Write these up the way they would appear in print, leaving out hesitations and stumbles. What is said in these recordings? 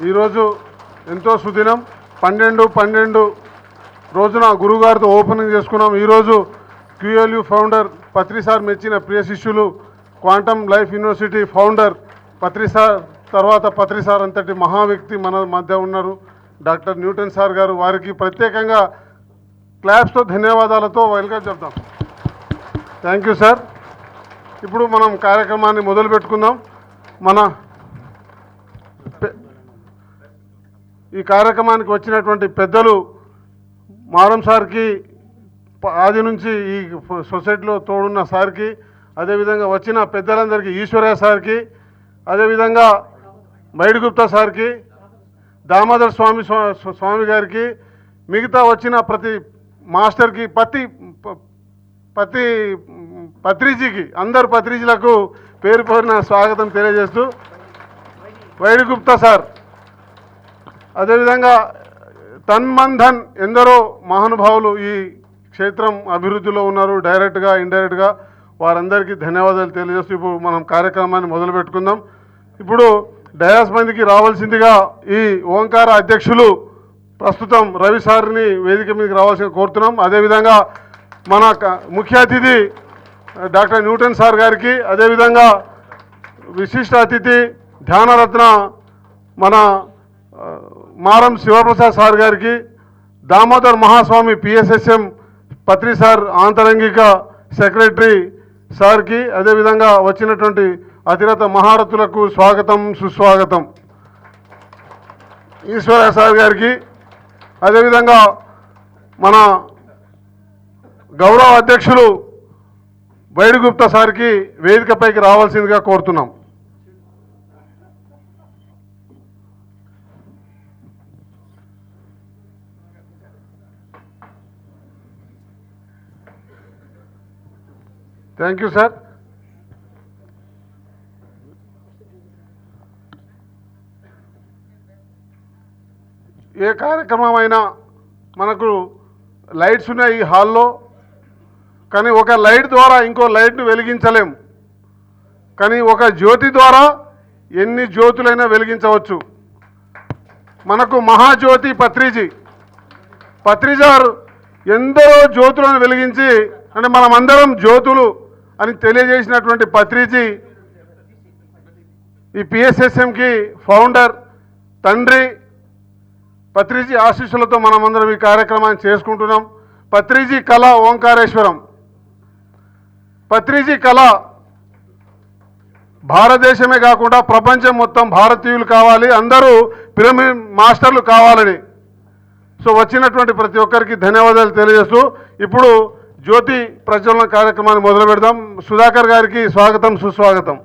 ఈరోజు ఎంతో సుదినం 12/12 రోజున గురుగారితో ఓపెనింగ్ చేసుకున్నాం. ఈరోజు QLU ఫౌండర్ పత్రి సార్ మెచ్చిన ప్రియ శిష్యులు క్వాంటమ్ లైఫ్ యూనివర్సిటీ ఫౌండర్ పత్రి సార్ తర్వాత పత్రి సార్ అంతటి మహా వ్యక్తి మన మధ్య ఉన్నారు డాక్టర్ న్యూటన్ సార్ గారు. వారికి ప్రత్యేకంగా క్లాప్స్తో ధన్యవాదాలతో వెల్కమ్ చెప్తాం. Thank you sir. ఇప్పుడు మనం కార్యక్రమాన్ని మొదలు పెట్టుకుందాం. ఈ కార్యక్రమానికి వచ్చినటువంటి పెద్దలు మారం సార్కి, ఆది నుంచి ఈ సొసైటీలో తోడున్న సార్కి, అదేవిధంగా వచ్చిన పెద్దలందరికీ, ఈశ్వరయ్య సార్కి, అదేవిధంగా మైడిగుప్తా సార్కి, దామోదర్ స్వామి గారికి, మిగతా వచ్చిన ప్రతి మాస్టర్కి, పత్రిజీకి, అందరు పత్రిజీలకు పేరు పేరున స్వాగతం తెలియజేస్తూ, వైడిగుప్తా సార్, అదేవిధంగా తన్మంధన్, ఎందరో మహానుభావులు ఈ క్షేత్రం అభివృద్ధిలో ఉన్నారు, డైరెక్ట్గా ఇండైరెక్ట్గా. వారందరికీ ధన్యవాదాలు తెలియజేస్తూ ఇప్పుడు మనం కార్యక్రమాన్ని మొదలు పెట్టుకుందాం. ఇప్పుడు డయాస్ మందికి రావాల్సిందిగా ఈ ఓంకార అధ్యక్షులు ప్రస్తుతం రవి సార్ని వేదిక మీదకి రావాల్సింది కోరుతున్నాం. అదేవిధంగా మన ముఖ్య అతిథి డాక్టర్ న్యూటన్ సార్ గారికి, అదేవిధంగా విశిష్ట అతిథి ధ్యానరత్న మన మారం శివప్రసాద్ సార్ గారికి, దామోదర్ మహాస్వామి PSSM పత్రి సార్ ఆంతరంగిక సెక్రటరీ సార్కి, అదేవిధంగా వచ్చినటువంటి అతిరథ మహారథులకు స్వాగతం సుస్వాగతం. ఈశ్వరయ్య సార్ గారికి, అదేవిధంగా మన గౌరవ అధ్యక్షులు వైడిగుప్తా సార్కి వేదికపైకి రావాల్సిందిగా కోరుతున్నాం. Thank you sir. ఏ కార్యక్రమం అయినా మనకు లైట్స్ ఉన్నాయి ఈ హాల్లో, కానీ ఒక లైట్ ద్వారా ఇంకో లైట్ను వెలిగించలేం. కానీ ఒక జ్యోతి ద్వారా ఎన్ని జ్యోతులైనా వెలిగించవచ్చు. మనకు మహాజ్యోతి పత్రిజారు ఎందరో జ్యోతులను వెలిగించి, అంటే మనమందరం జ్యోతులు అని తెలియజేసినటువంటి పత్రిజీ ఈ PSSMకి ఫౌండర్, తండ్రి. పత్రిజీ ఆశీస్సులతో మనమందరం ఈ కార్యక్రమాన్ని చేసుకుంటున్నాం. పత్రిజీ కళ ఓంకారేశ్వరం. పత్రిజీ కళ భారతదేశమే కాకుండా ప్రపంచం మొత్తం భారతీయులు కావాలి, అందరూ పిరమిడ్ మాస్టర్లు కావాలని. సో వచ్చినటువంటి ప్రతి ఒక్కరికి ధన్యవాదాలు తెలియజేస్తూ ఇప్పుడు జ్యోతి ప్రజ్వలన కార్యక్రమాన్ని మొదలు పెడదాం. సుధాకర్ గారికి స్వాగతం సుస్వాగతం.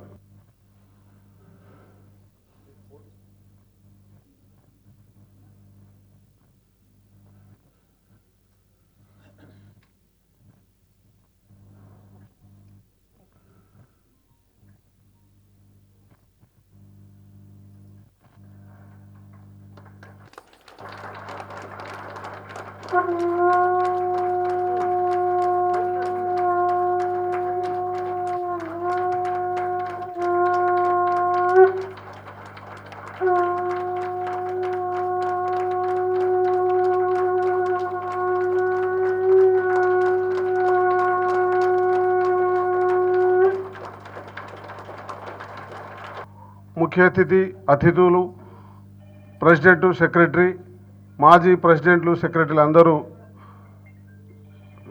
ముఖ్య అతిథులు, ప్రెసిడెంటు, సెక్రటరీ, మాజీ ప్రెసిడెంట్లు, సెక్రటరీలు అందరూ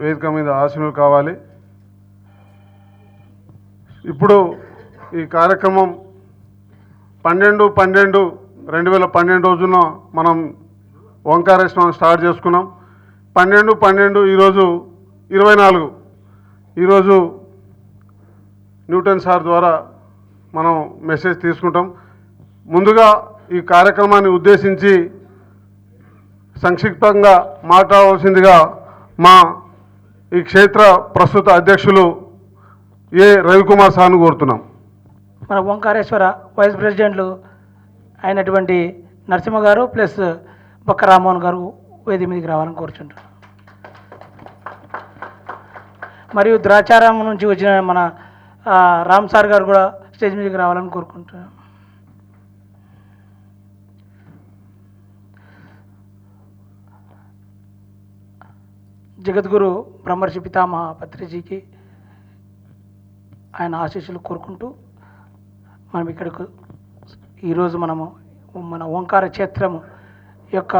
వేదిక మీద ఆశీనులు కావాలి. ఇప్పుడు ఈ కార్యక్రమం 12/12/2012 రోజున మనం ఓంకారేశ్వరం స్టార్ట్ చేసుకున్నాం. 12/12 ఈరోజు 24. ఈరోజు న్యూటన్ సార్ ద్వారా మనం మెసేజ్ తీసుకుంటాం. ముందుగా ఈ కార్యక్రమాన్ని ఉద్దేశించి సంక్షిప్తంగా మాట్లాడవలసిందిగా మా ఈ క్షేత్ర ప్రస్తుత అధ్యక్షులు రవికుమార్ సార్ను కోరుతున్నాం. మన ఓంకారేశ్వర వైస్ ప్రెసిడెంట్లు అయినటువంటి నరసింహ గారు ప్లస్ బొక్క రామ్మోహన్ గారు వేదిక మీదకి రావాలని కోరుచుంటున్నాం. మరియు ద్రాచారం నుంచి వచ్చిన మన రామ్ సార్ గారు కూడా స్టేజ్ మీదకి రావాలని కోరుకుంటున్నాం. జగద్గురు బ్రహ్మర్షి పితామహ పత్రిజీకి ఆయన ఆశీస్సులు కోరుకుంటూ మనం ఇక్కడికి ఈరోజు మనము మన ఓంకార క్షేత్రము యొక్క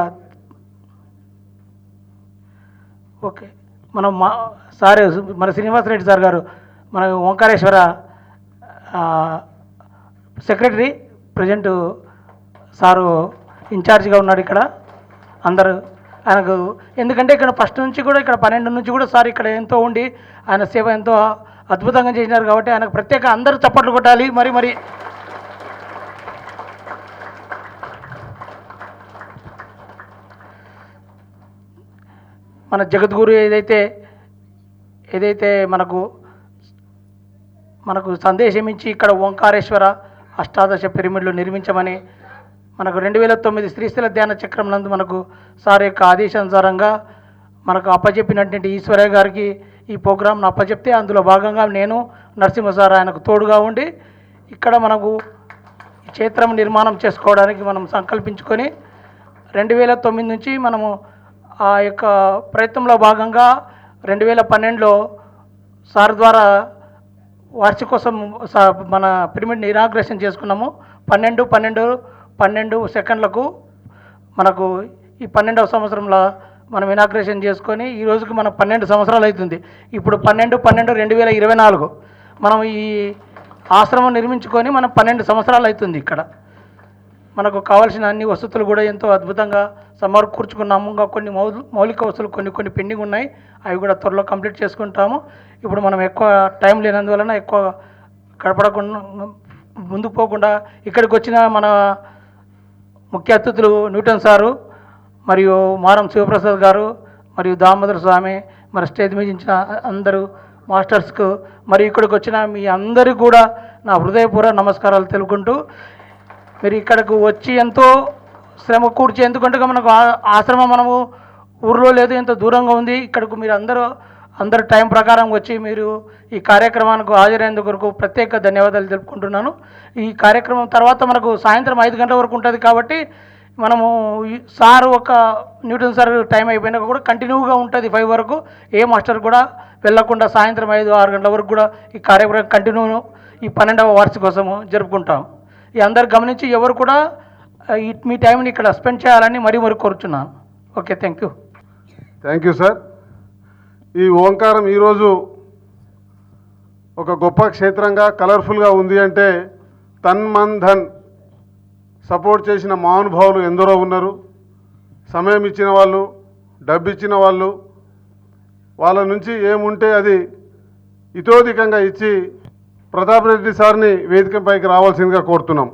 ఓకే మనం సార్ మన శ్రీనివాసరెడ్డి సార్ గారు మన ఓంకారేశ్వర సెక్రటరీ ప్రజెంట్ సారు ఇన్ఛార్జిగా ఉన్నాడు ఇక్కడ అందరూ ఆయనకు ఎందుకంటే ఇక్కడ ఫస్ట్ నుంచి కూడా ఇక్కడ 12 నుంచి కూడా సార్ ఇక్కడ ఎంతో ఉండి ఆయన సేవ ఎంతో అద్భుతంగా చేసినారు కాబట్టి ఆయనకు ప్రత్యేక అందరూ చప్పట్లు కొట్టాలి మరి మన జగద్గురు ఏదైతే మనకు సందేశం ఇచ్చి ఇక్కడ ఓంకారేశ్వర అష్టాదశ పిరమిడ్లు నిర్మించమని మనకు 2009 శ్రీశైల ధ్యాన చక్రం నందు మనకు సార్ యొక్క ఆదేశానుసారంగా మనకు అప్పచెప్పినటువంటి ఈశ్వరయ్య గారికి ఈ ప్రోగ్రాంను అప్పచెప్తే అందులో భాగంగా నేను నరసింహ సార్ ఆయనకు తోడుగా ఉండి ఇక్కడ మనకు క్షేత్రం నిర్మాణం చేసుకోవడానికి మనం సంకల్పించుకొని 2009 నుంచి మనము ఆ యొక్క ప్రయత్నంలో భాగంగా 2012లో సార్ ద్వారా వార్షికోత్సవం మన పిరమిడ్ని ఇనాగ్రేషన్ చేసుకున్నాము 12 సెకండ్లకు మనకు ఈ 12వ సంవత్సరంలో మనం ఇనాగ్రేషన్ చేసుకొని ఈ రోజుకి మనం 12 సంవత్సరాలు అవుతుంది. ఇప్పుడు 12/12/2024 మనం ఈ ఆశ్రమం నిర్మించుకొని మనం 12 సంవత్సరాలు అవుతుంది. ఇక్కడ మనకు కావాల్సిన అన్ని వసతులు కూడా ఎంతో అద్భుతంగా సమకూర్చుకున్నాము. ఇంకా కొన్ని మౌలిక వసతులు కొన్ని పెండింగ్ ఉన్నాయి, అవి కూడా త్వరలో కంప్లీట్ చేసుకుంటాము. ఇప్పుడు మనం ఎక్కువ టైం లేనందువలన ఎక్కువ గడపడకుండా ముందుకు పోకుండా ఇక్కడికి వచ్చిన మన ముఖ్య అతిథులు న్యూటన్ సారు మరియు మారం శివప్రసాద్ గారు మరియు దామోదర స్వామి మరి స్టేజ్ మీద ఇచ్చిన అందరూ మాస్టర్స్కు మరి ఇక్కడికి వచ్చిన మీ అందరికీ కూడా నా హృదయపూర్వక నమస్కారాలు తెలుపుకుంటూ మీరు ఇక్కడకు వచ్చి ఎంతో శ్రమ కూర్చి ఎందుకంటే మనకు ఆశ్రమం మనము ఊర్లో లేదు, ఎంతో దూరంగా ఉంది. ఇక్కడకు మీరు అందరు టైం ప్రకారం వచ్చి మీరు ఈ కార్యక్రమానికి హాజరైనందుకు ప్రత్యేక ధన్యవాదాలు తెలుపుకుంటున్నాను. ఈ కార్యక్రమం తర్వాత మనకు సాయంత్రం 5 గంటల వరకు ఉంటుంది కాబట్టి మనము సార్ ఒక న్యూటన్ సార్ టైం అయిపోయినాక కూడా కంటిన్యూగా ఉంటుంది 5 వరకు. ఏ మాస్టర్ కూడా వెళ్ళకుండా సాయంత్రం 5-6 గంటల వరకు కూడా ఈ కార్యక్రమం కంటిన్యూ ఈ 12వ వార్షికోత్సవం జరుపుకుంటాం. ఈ అందరు గమనించి ఎవరు కూడా మీ టైంని ఇక్కడ స్పెండ్ చేయాలని మరీ కోరుచున్నాను. Okay, thank you sir. ఈ ఓంకారం ఈరోజు ఒక గొప్ప క్షేత్రంగా కలర్ఫుల్గా ఉంది అంటే తన్మన్ సపోర్ట్ చేసిన మహానుభావులు ఎందరో ఉన్నారు. సమయం ఇచ్చిన వాళ్ళు, డబ్బు ఇచ్చిన వాళ్ళు, వాళ్ళ నుంచి ఏముంటే అది ఇతోధికంగా ఇచ్చి ప్రతాప్ రెడ్డి సార్ని వేదికపైకి రావాల్సిందిగా కోరుతున్నాం.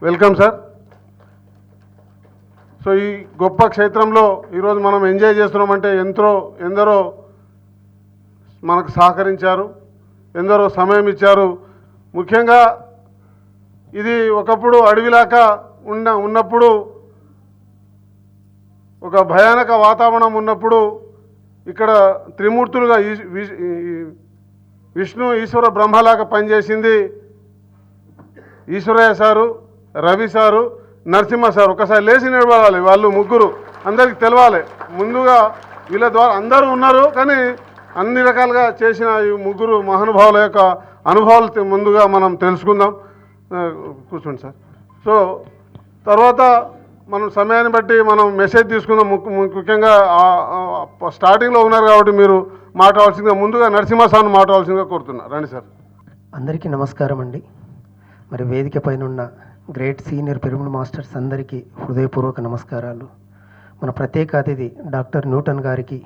Welcome sir. సో ఈ గొప్ప క్షేత్రంలో ఈరోజు మనం ఎంజాయ్ చేస్తున్నామంటే ఎందరో మనకు సహకరించారు, ఎందరో సమయం ఇచ్చారు. ముఖ్యంగా ఇది ఒకప్పుడు అడవిలాగా ఉన్నప్పుడు, ఒక భయానక వాతావరణం ఉన్నప్పుడు ఇక్కడ త్రిమూర్తులుగా విష్ణు ఈశ్వర బ్రహ్మలాగా పనిచేసింది Eshwaraiah sir, Ravi sir, Narasimha sir. ఒకసారి లేచి నిలబడాలి, వాళ్ళు ముగ్గురు అందరికి తెలవాలి. ముందుగా వీళ్ళ ద్వారా అందరూ ఉన్నారు, కానీ అన్ని రకాలుగా చేసిన ఈ ముగ్గురు మహానుభావుల యొక్క అనుభవాలు ముందుగా మనం తెలుసుకుందాం. కూర్చోండి సార్. సో తర్వాత మనం సమయాన్ని బట్టి మనం మెసేజ్ తీసుకుందాం. ముఖ్యంగా స్టార్టింగ్లో ఉన్నారు కాబట్టి మీరు మాట్లాడాల్సిందిగా ముందుగా నరసింహ సార్ను మాట్లాడాల్సిందిగా కోరుతున్నా. రండి సార్. అందరికీ నమస్కారం అండి. మరి వేదిక పైన ఉన్న గ్రేట్ సీనియర్ పిరమిడ్ మాస్టర్స్ అందరికీ హృదయపూర్వక నమస్కారాలు. మన ప్రత్యేక అతిథి డాక్టర్ న్యూటన్ గారికి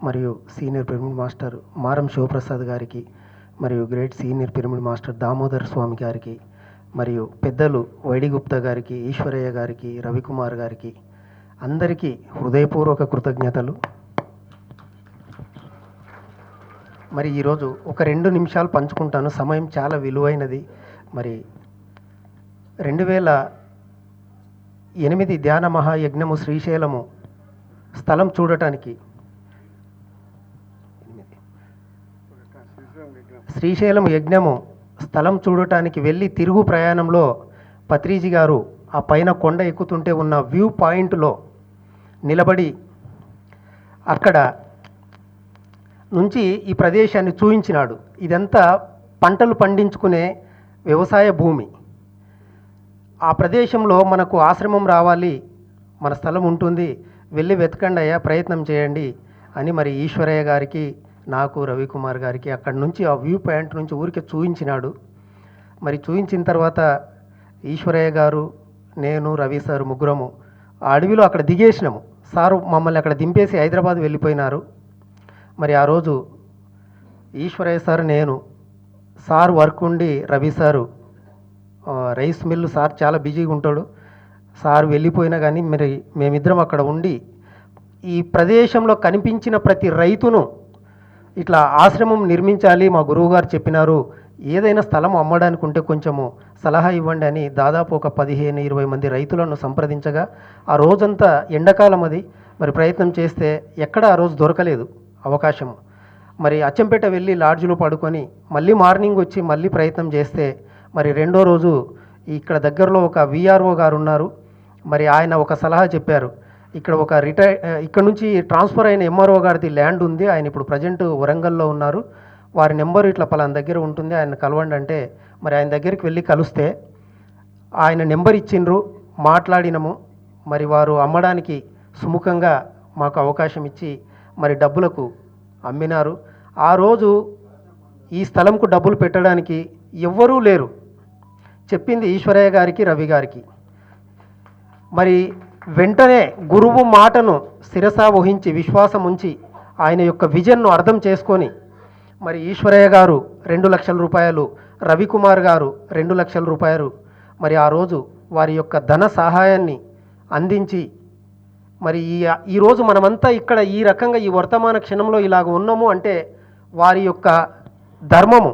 మరియు సీనియర్ పిరమిడ్ మాస్టర్ మారం శివప్రసాద్ గారికి మరియు great senior pyramid master Damodar Swami గారికి మరియు పెద్దలు వైడి గుప్తా గారికి, ఈశ్వరయ్య గారికి, రవికుమార్ గారికి అందరికీ హృదయపూర్వక కృతజ్ఞతలు. మరి ఈరోజు ఒక 2 నిమిషాలు పంచుకుంటాను, సమయం చాలా విలువైనది. మరి 2008 ధ్యాన మహాయజ్ఞము శ్రీశైలము స్థలం చూడటానికి, శ్రీశైలం యజ్ఞము స్థలం చూడటానికి వెళ్ళి తిరుగు ప్రయాణంలో పత్రిజీ గారు ఆ పైన కొండ ఎక్కుతుంటే ఉన్న వ్యూ పాయింట్లో నిలబడి అక్కడ నుంచి ఈ ప్రదేశాన్ని చూయించినాడు. ఇదంతా పంటలు పండించుకునే వ్యవసాయ భూమి. ఆ ప్రదేశంలో మనకు ఆశ్రమం రావాలి, మన స్థలం ఉంటుంది, వెళ్ళి వెతకండి అయ్యా, ప్రయత్నం చేయండి అని మరి ఈశ్వరయ్య గారికి, నాకు, రవికుమార్ గారికి అక్కడి నుంచి ఆ వ్యూ పాయింట్ నుంచి ఊరికే చూయించినాడు. మరి చూయించిన తర్వాత ఈశ్వరయ్య గారు, నేను, రవి సార్ ముగ్గురము ఆ అడవిలో అక్కడ దిగేసినాము. సారు మమ్మల్ని అక్కడ దింపేసి హైదరాబాద్ వెళ్ళిపోయినారు. మరి ఆ రోజు ఈశ్వరయ్య సార్, నేను, సార్ వర్క్ ఉండి Ravi sir rice mill, sir చాలా బిజీగా ఉంటాడు, సార్ వెళ్ళిపోయినా కానీ మరి మేమిద్దరం అక్కడ ఉండి ఈ ప్రదేశంలో కనిపించిన ప్రతి రైతును ఇట్లా ఆశ్రమం నిర్మించాలి, మా గురువుగారు చెప్పినారు, ఏదైనా స్థలం అమ్మడానికి ఉంటే కొంచెము సలహా ఇవ్వండి అని దాదాపు ఒక 15-20 మంది రైతులను సంప్రదించగా, ఆ రోజంతా ఎండాకాలం అది, మరి ప్రయత్నం చేస్తే ఎక్కడ ఆ రోజు దొరకలేదు అవకాశం. మరి అచ్చంపేట వెళ్ళి లాడ్జ్లో పడుకొని మళ్ళీ మార్నింగ్ వచ్చి మళ్ళీ ప్రయత్నం చేస్తే మరి రెండో రోజు ఇక్కడ దగ్గరలో ఒక విఆర్ఓ గారు ఉన్నారు. మరి ఆయన ఒక సలహా చెప్పారు, ఇక్కడ ఒక ఇక్కడ నుంచి ట్రాన్స్ఫర్ అయిన ఎంఆర్ఓ గారిది ల్యాండ్ ఉంది, ఆయన ఇప్పుడు ప్రజెంట్ వరంగల్లో ఉన్నారు, వారి నెంబరు ఇట్లా పలానా దగ్గర ఉంటుంది, ఆయన కలవండి అంటే మరి ఆయన దగ్గరికి వెళ్ళి కలిస్తే ఆయన నెంబర్ ఇచ్చిండ్రు, మాట్లాడినము. మరి వారు అమ్మడానికి సుముఖంగా మాకు అవకాశం ఇచ్చి మరి డబ్బులకు అమ్మినారు. ఆ రోజు ఈ స్థలంకు డబ్బులు పెట్టడానికి ఎవ్వరూ లేరు, చెప్పింది ఈశ్వరయ్య గారికి, రవి గారికి. మరి వెంటనే గురువు మాటను శిరస వహించి విశ్వాసం ఉంచి ఆయన యొక్క విజన్ను అర్థం చేసుకొని మరి ఈశ్వరయ్య గారు 2 లక్షల రూపాయలు, రవికుమార్ గారు 2 లక్షల రూపాయలు మరి ఆ రోజు వారి యొక్క ధన సహాయాన్ని అందించి మరి ఈరోజు మనమంతా ఇక్కడ ఈ రకంగా ఈ వర్తమాన క్షణంలో ఇలాగ ఉన్నాము అంటే వారి యొక్క ధర్మము,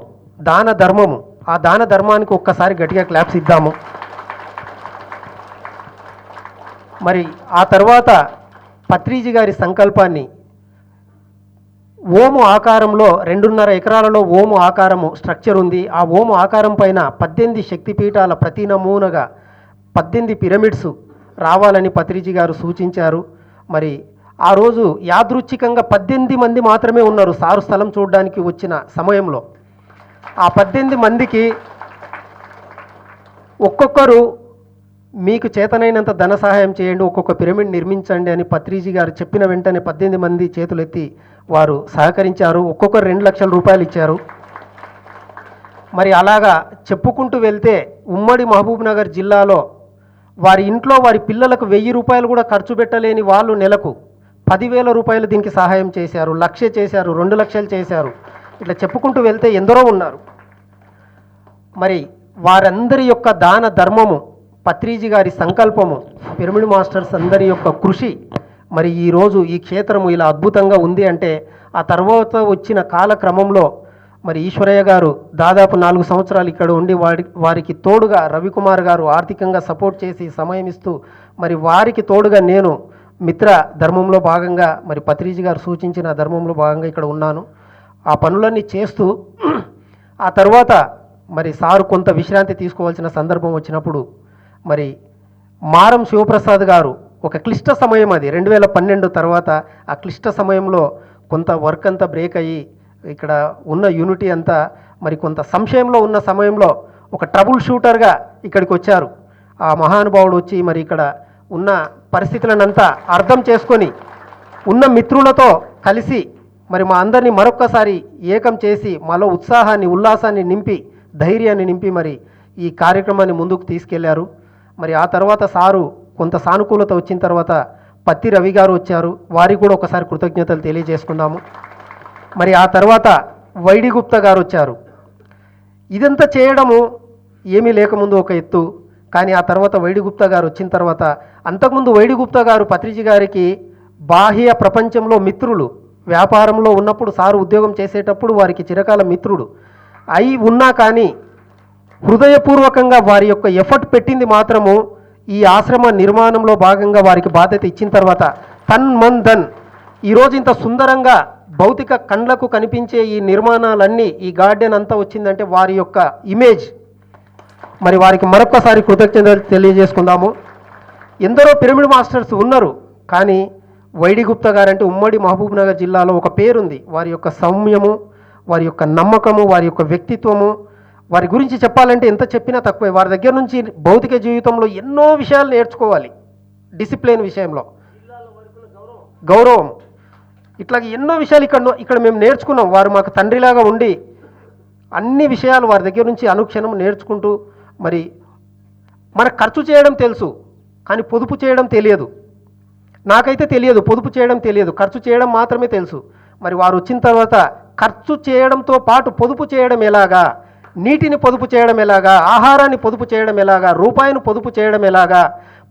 దాన ధర్మము. ఆ దాన ధర్మానికి ఒక్కసారి గట్టిగా క్లాప్స్ ఇద్దాము. మరి ఆ తర్వాత పత్రిజీ గారి సంకల్పాన్ని ఓము ఆకారంలో 2.5 ఎకరాలలో ఓము ఆకారము స్ట్రక్చర్ ఉంది. ఆ ఓము ఆకారం పైన 18 శక్తిపీఠాల ప్రతి నమూనగా 18 పిరమిడ్స్ రావాలని పత్రిజీ గారు సూచించారు. మరి ఆ రోజు యాదృచ్ఛికంగా 18 మంది మాత్రమే ఉన్నారు సారు స్థలం చూడడానికి వచ్చిన సమయంలో. ఆ 18 మందికి ఒక్కొక్కరు మీకు చేతనైనంత ధన సహాయం చేయండి, ఒక్కొక్క పిరమిడ్ నిర్మించండి అని పత్రిజీ గారు చెప్పిన వెంటనే 18 మంది చేతులెత్తి వారు సహకరించారు. ఒక్కొక్కరు 2 లక్షల రూపాయలు ఇచ్చారు. మరి అలాగా చెప్పుకుంటూ వెళ్తే ఉమ్మడి మహబూబ్ నగర్ జిల్లాలో వారి ఇంట్లో వారి పిల్లలకు 1000 రూపాయలు కూడా ఖర్చు పెట్టలేని వాళ్ళు నెలకు 10,000 రూపాయలు దీనికి సహాయం చేశారు, 1,00,000 చేశారు, 2 లక్షలు చేశారు. ఇట్లా చెప్పుకుంటూ వెళ్తే ఎందరో ఉన్నారు. మరి వారందరి యొక్క దాన ధర్మము, పత్రిజీ గారి సంకల్పము, పిరమిడ్ మాస్టర్స్ అందరి యొక్క కృషి మరి ఈరోజు ఈ క్షేత్రము ఇలా అద్భుతంగా ఉంది అంటే ఆ తర్వాత వచ్చిన కాలక్రమంలో మరి ఈశ్వరయ్య గారు దాదాపు 4 సంవత్సరాలు ఇక్కడ ఉండి వారికి తోడుగా రవికుమార్ గారు ఆర్థికంగా సపోర్ట్ చేసి సమయం ఇస్తూ మరి వారికి తోడుగా నేను మిత్ర ధర్మంలో భాగంగా మరి పత్రిజీ గారు సూచించిన ధర్మంలో భాగంగా ఇక్కడ ఉన్నాను. ఆ పనులన్నీ చేస్తూ ఆ తర్వాత మరి సారు కొంత విశ్రాంతి తీసుకోవాల్సిన సందర్భం వచ్చినప్పుడు మరి మారం శివప్రసాద్ గారు ఒక క్లిష్ట సమయం, అది 2012 తర్వాత, ఆ క్లిష్ట సమయంలో కొంత వర్క్ అంతా బ్రేక్ అయ్యి ఇక్కడ ఉన్న యూనిటీ అంతా మరి కొంత సంశయంలో ఉన్న సమయంలో ఒక ట్రబుల్ షూటర్గా ఇక్కడికి వచ్చారు. ఆ మహానుభావుడు వచ్చి మరి ఇక్కడ ఉన్న పరిస్థితులనంతా అర్థం చేసుకొని ఉన్న మిత్రులతో కలిసి మరి మా అందరినీ మరొక్కసారి ఏకం చేసి మాలో ఉత్సాహాన్ని, ఉల్లాసాన్ని నింపి, ధైర్యాన్ని నింపి మరి ఈ కార్యక్రమాన్ని ముందుకు తీసుకెళ్లారు. మరి ఆ తర్వాత సారు కొంత సానుకూలత వచ్చిన తర్వాత పత్తి రవి గారు వచ్చారు, వారికి కూడా ఒకసారి కృతజ్ఞతలు తెలియజేసుకుందాము. మరి ఆ తర్వాత వైడి గుప్తా గారు వచ్చారు. ఇదంతా చేయడము ఏమీ లేకముందు ఒక ఎత్తు, కానీ ఆ తర్వాత వైడి గుప్తా గారు వచ్చిన తర్వాత, అంతకుముందు వైడి గుప్తా గారు పత్రిజీ గారికి బాహ్య ప్రపంచంలో మిత్రులు, వ్యాపారంలో ఉన్నప్పుడు సారు ఉద్యోగం చేసేటప్పుడు వారికి చిరకాల మిత్రుడు అయి ఉన్నా కానీ హృదయపూర్వకంగా వారి యొక్క ఎఫర్ట్ పెట్టింది మాత్రము ఈ ఆశ్రమ నిర్మాణంలో భాగంగా వారికి బాధ్యత ఇచ్చిన తర్వాత తన్ మన్ ధన్ ఈరోజు ఇంత సుందరంగా భౌతిక కండ్లకు కనిపించే ఈ నిర్మాణాలన్నీ, ఈ గార్డెన్ అంతా వచ్చిందంటే వారి యొక్క ఇమేజ్. మరి వారికి మరొక్కసారి కృతజ్ఞతలు తెలియజేసుకుందాము. ఎందరో పిరమిడ్ మాస్టర్స్ ఉన్నారు, కానీ వైడి గుప్తా గారంటే ఉమ్మడి మహబూబ్నగర్ జిల్లాలో ఒక పేరుంది. వారి యొక్క సౌమ్యము, వారి యొక్క నమ్మకము, వారి యొక్క వ్యక్తిత్వము, వారి గురించి చెప్పాలంటే ఎంత చెప్పినా తక్కువే. వారి దగ్గర నుంచి భౌతిక జీవితంలో ఎన్నో విషయాలు నేర్చుకోవాలి. డిసిప్లిన్ విషయంలో గౌరవం, ఇట్లాగే ఎన్నో విషయాలు ఇక్కడ మేము నేర్చుకున్నాం. వారు మాకు తండ్రిలాగా ఉండి అన్ని విషయాలు వారి దగ్గర నుంచి అనుక్షణం నేర్చుకుంటూ, మరి మనకు ఖర్చు చేయడం తెలుసు కానీ పొదుపు చేయడం తెలియదు. నాకైతే తెలియదు, పొదుపు చేయడం తెలియదు, ఖర్చు చేయడం మాత్రమే తెలుసు. మరి వారు వచ్చిన తర్వాత ఖర్చు చేయడంతో పాటు పొదుపు చేయడం ఎలాగా, నీటిని పొదుపు చేయడం ఎలాగా, ఆహారాన్ని పొదుపు చేయడం ఎలాగా, రూపాయిని పొదుపు చేయడం ఎలాగా,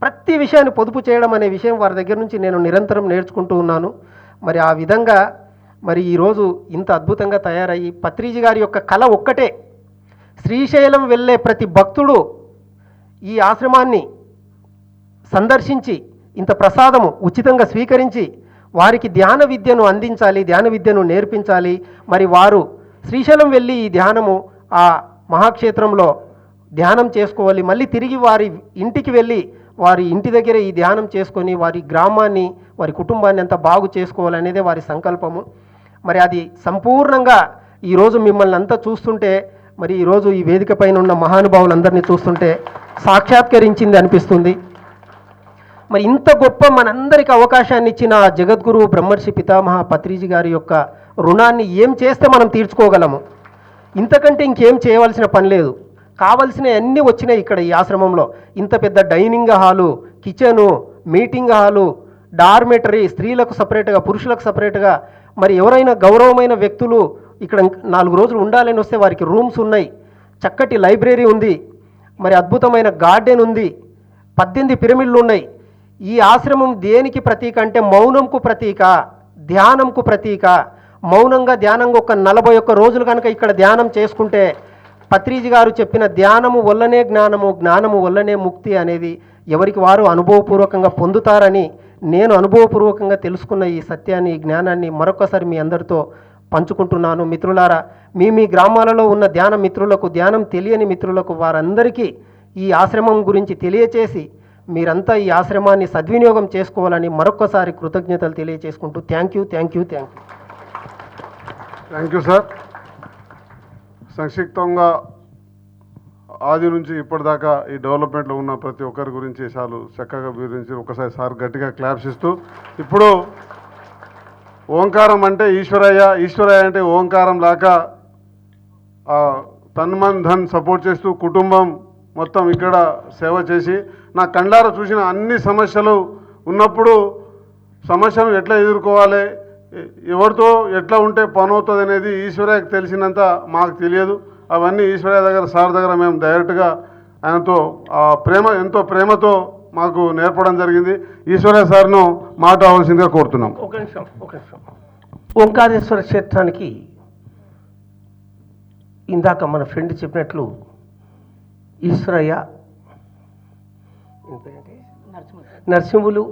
ప్రతి విషయాన్ని పొదుపు చేయడం అనే విషయం వారి దగ్గర నుంచి నేను నిరంతరం నేర్చుకుంటూ ఉన్నాను. మరి ఆ విధంగా మరి ఈరోజు ఇంత అద్భుతంగా తయారయ్యి, పత్రిజీ గారి యొక్క కళ ఒక్కటే, శ్రీశైలం వెళ్ళే ప్రతి భక్తుడు ఈ ఆశ్రమాన్ని సందర్శించి ఇంత ప్రసాదము ఉచితంగా స్వీకరించి వారికి ధ్యాన విద్యను అందించాలి, ధ్యాన విద్యను నేర్పించాలి. మరి వారు శ్రీశైలం వెళ్ళి ఈ ధ్యానము ఆ మహాక్షేత్రంలో ధ్యానం చేసుకోవాలి. మళ్ళీ తిరిగి వారి ఇంటికి వెళ్ళి వారి ఇంటి దగ్గర ఈ ధ్యానం చేసుకొని వారి గ్రామాన్ని, వారి కుటుంబాన్ని అంతా బాగు చేసుకోవాలనేదే వారి సంకల్పము. మరి అది సంపూర్ణంగా ఈరోజు మిమ్మల్ని అంతా చూస్తుంటే, మరి ఈరోజు ఈ వేదిక పైన ఉన్న మహానుభావులందరినీ చూస్తుంటే సాక్షాత్కరించింది అనిపిస్తుంది. మరి ఇంత గొప్ప మనందరికీ అవకాశాన్ని ఇచ్చిన జగద్గురువు బ్రహ్మర్షి పితామహ పత్రిజీ గారి యొక్క రుణాన్ని ఏం చేస్తే మనం తీర్చుకోగలము? ఇంతకంటే ఇంకేం చేయవలసిన పని లేదు. కావలసినవి అన్నీ వచ్చినాయి ఇక్కడ ఈ ఆశ్రమంలో. ఇంత పెద్ద dining hall, kitchen, meeting hall, dormitory, స్త్రీలకు సపరేట్గా, పురుషులకు సపరేట్గా, మరి ఎవరైనా గౌరవమైన వ్యక్తులు ఇక్కడ 4 రోజులు ఉండాలని వస్తే వారికి రూమ్స్ ఉన్నాయి, చక్కటి లైబ్రరీ ఉంది, మరి అద్భుతమైన గార్డెన్ ఉంది, 18 పిరమిడ్లు ఉన్నాయి. ఈ ఆశ్రమం దేనికి ప్రతీక అంటే మౌనంకు ప్రతీక, ధ్యానంకు ప్రతీక. మౌనంగా ధ్యానంగా ఒక 41 రోజులు కనుక ఇక్కడ ధ్యానం చేసుకుంటే పత్రిజీ గారు చెప్పిన ధ్యానము వల్లనే జ్ఞానము, జ్ఞానము వల్లనే ముక్తి అనేది ఎవరికి వారు అనుభవపూర్వకంగా పొందుతారని నేను అనుభవపూర్వకంగా తెలుసుకున్న ఈ సత్యాన్ని, ఈ జ్ఞానాన్ని మరొకసారి మీ అందరితో పంచుకుంటున్నాను. మిత్రులారా, మీ గ్రామాలలో ఉన్న ధ్యాన మిత్రులకు, ధ్యానం తెలియని మిత్రులకు వారందరికీ ఈ ఆశ్రమం గురించి తెలియచేసి మీరంతా ఈ ఆశ్రమాన్ని సద్వినియోగం చేసుకోవాలని మరొకసారి కృతజ్ఞతలు తెలియచేసుకుంటూ థ్యాంక్ యూ సార్. సంక్షిప్తంగా ఆది నుంచి ఇప్పటిదాకా ఈ డెవలప్మెంట్లో ఉన్న ప్రతి ఒక్కరి గురించి చాలు చక్కగా వివరించి ఒకసారి సార్ గట్టిగా క్లాప్స్ ఇస్తూ, ఇప్పుడు ఓంకారం అంటే ఈశ్వరయ్య, ఈశ్వరయ్య అంటే ఓంకారం లాగా తన్మన్ ధన్ సపోర్ట్ చేస్తూ కుటుంబం మొత్తం ఇక్కడ సేవ చేసి నా కండారా చూసిన అన్ని సమస్యలు ఉన్నప్పుడు సమస్యను ఎట్లా ఎదుర్కోవాలి, ఎవరితో ఎట్లా ఉంటే పని అవుతుంది అనేది ఈశ్వరయ్యకు తెలిసినంత మాకు తెలియదు. అవన్నీ ఈశ్వరయ్య దగ్గర, సార్ దగ్గర మేము డైరెక్ట్గా ఆయనతో ఎంతో ప్రేమతో మాకు నేర్పడం జరిగింది. ఈశ్వరయ్య సార్ను మాట అవ్వాల్సిందిగా కోరుతున్నాం. ఒక నిమిషం. ఓంకారేశ్వర క్షేత్రానికి ఇందాక మన ఫ్రెండ్ చెప్పినట్లు ఈశ్వరయ్య, నరసింహులు,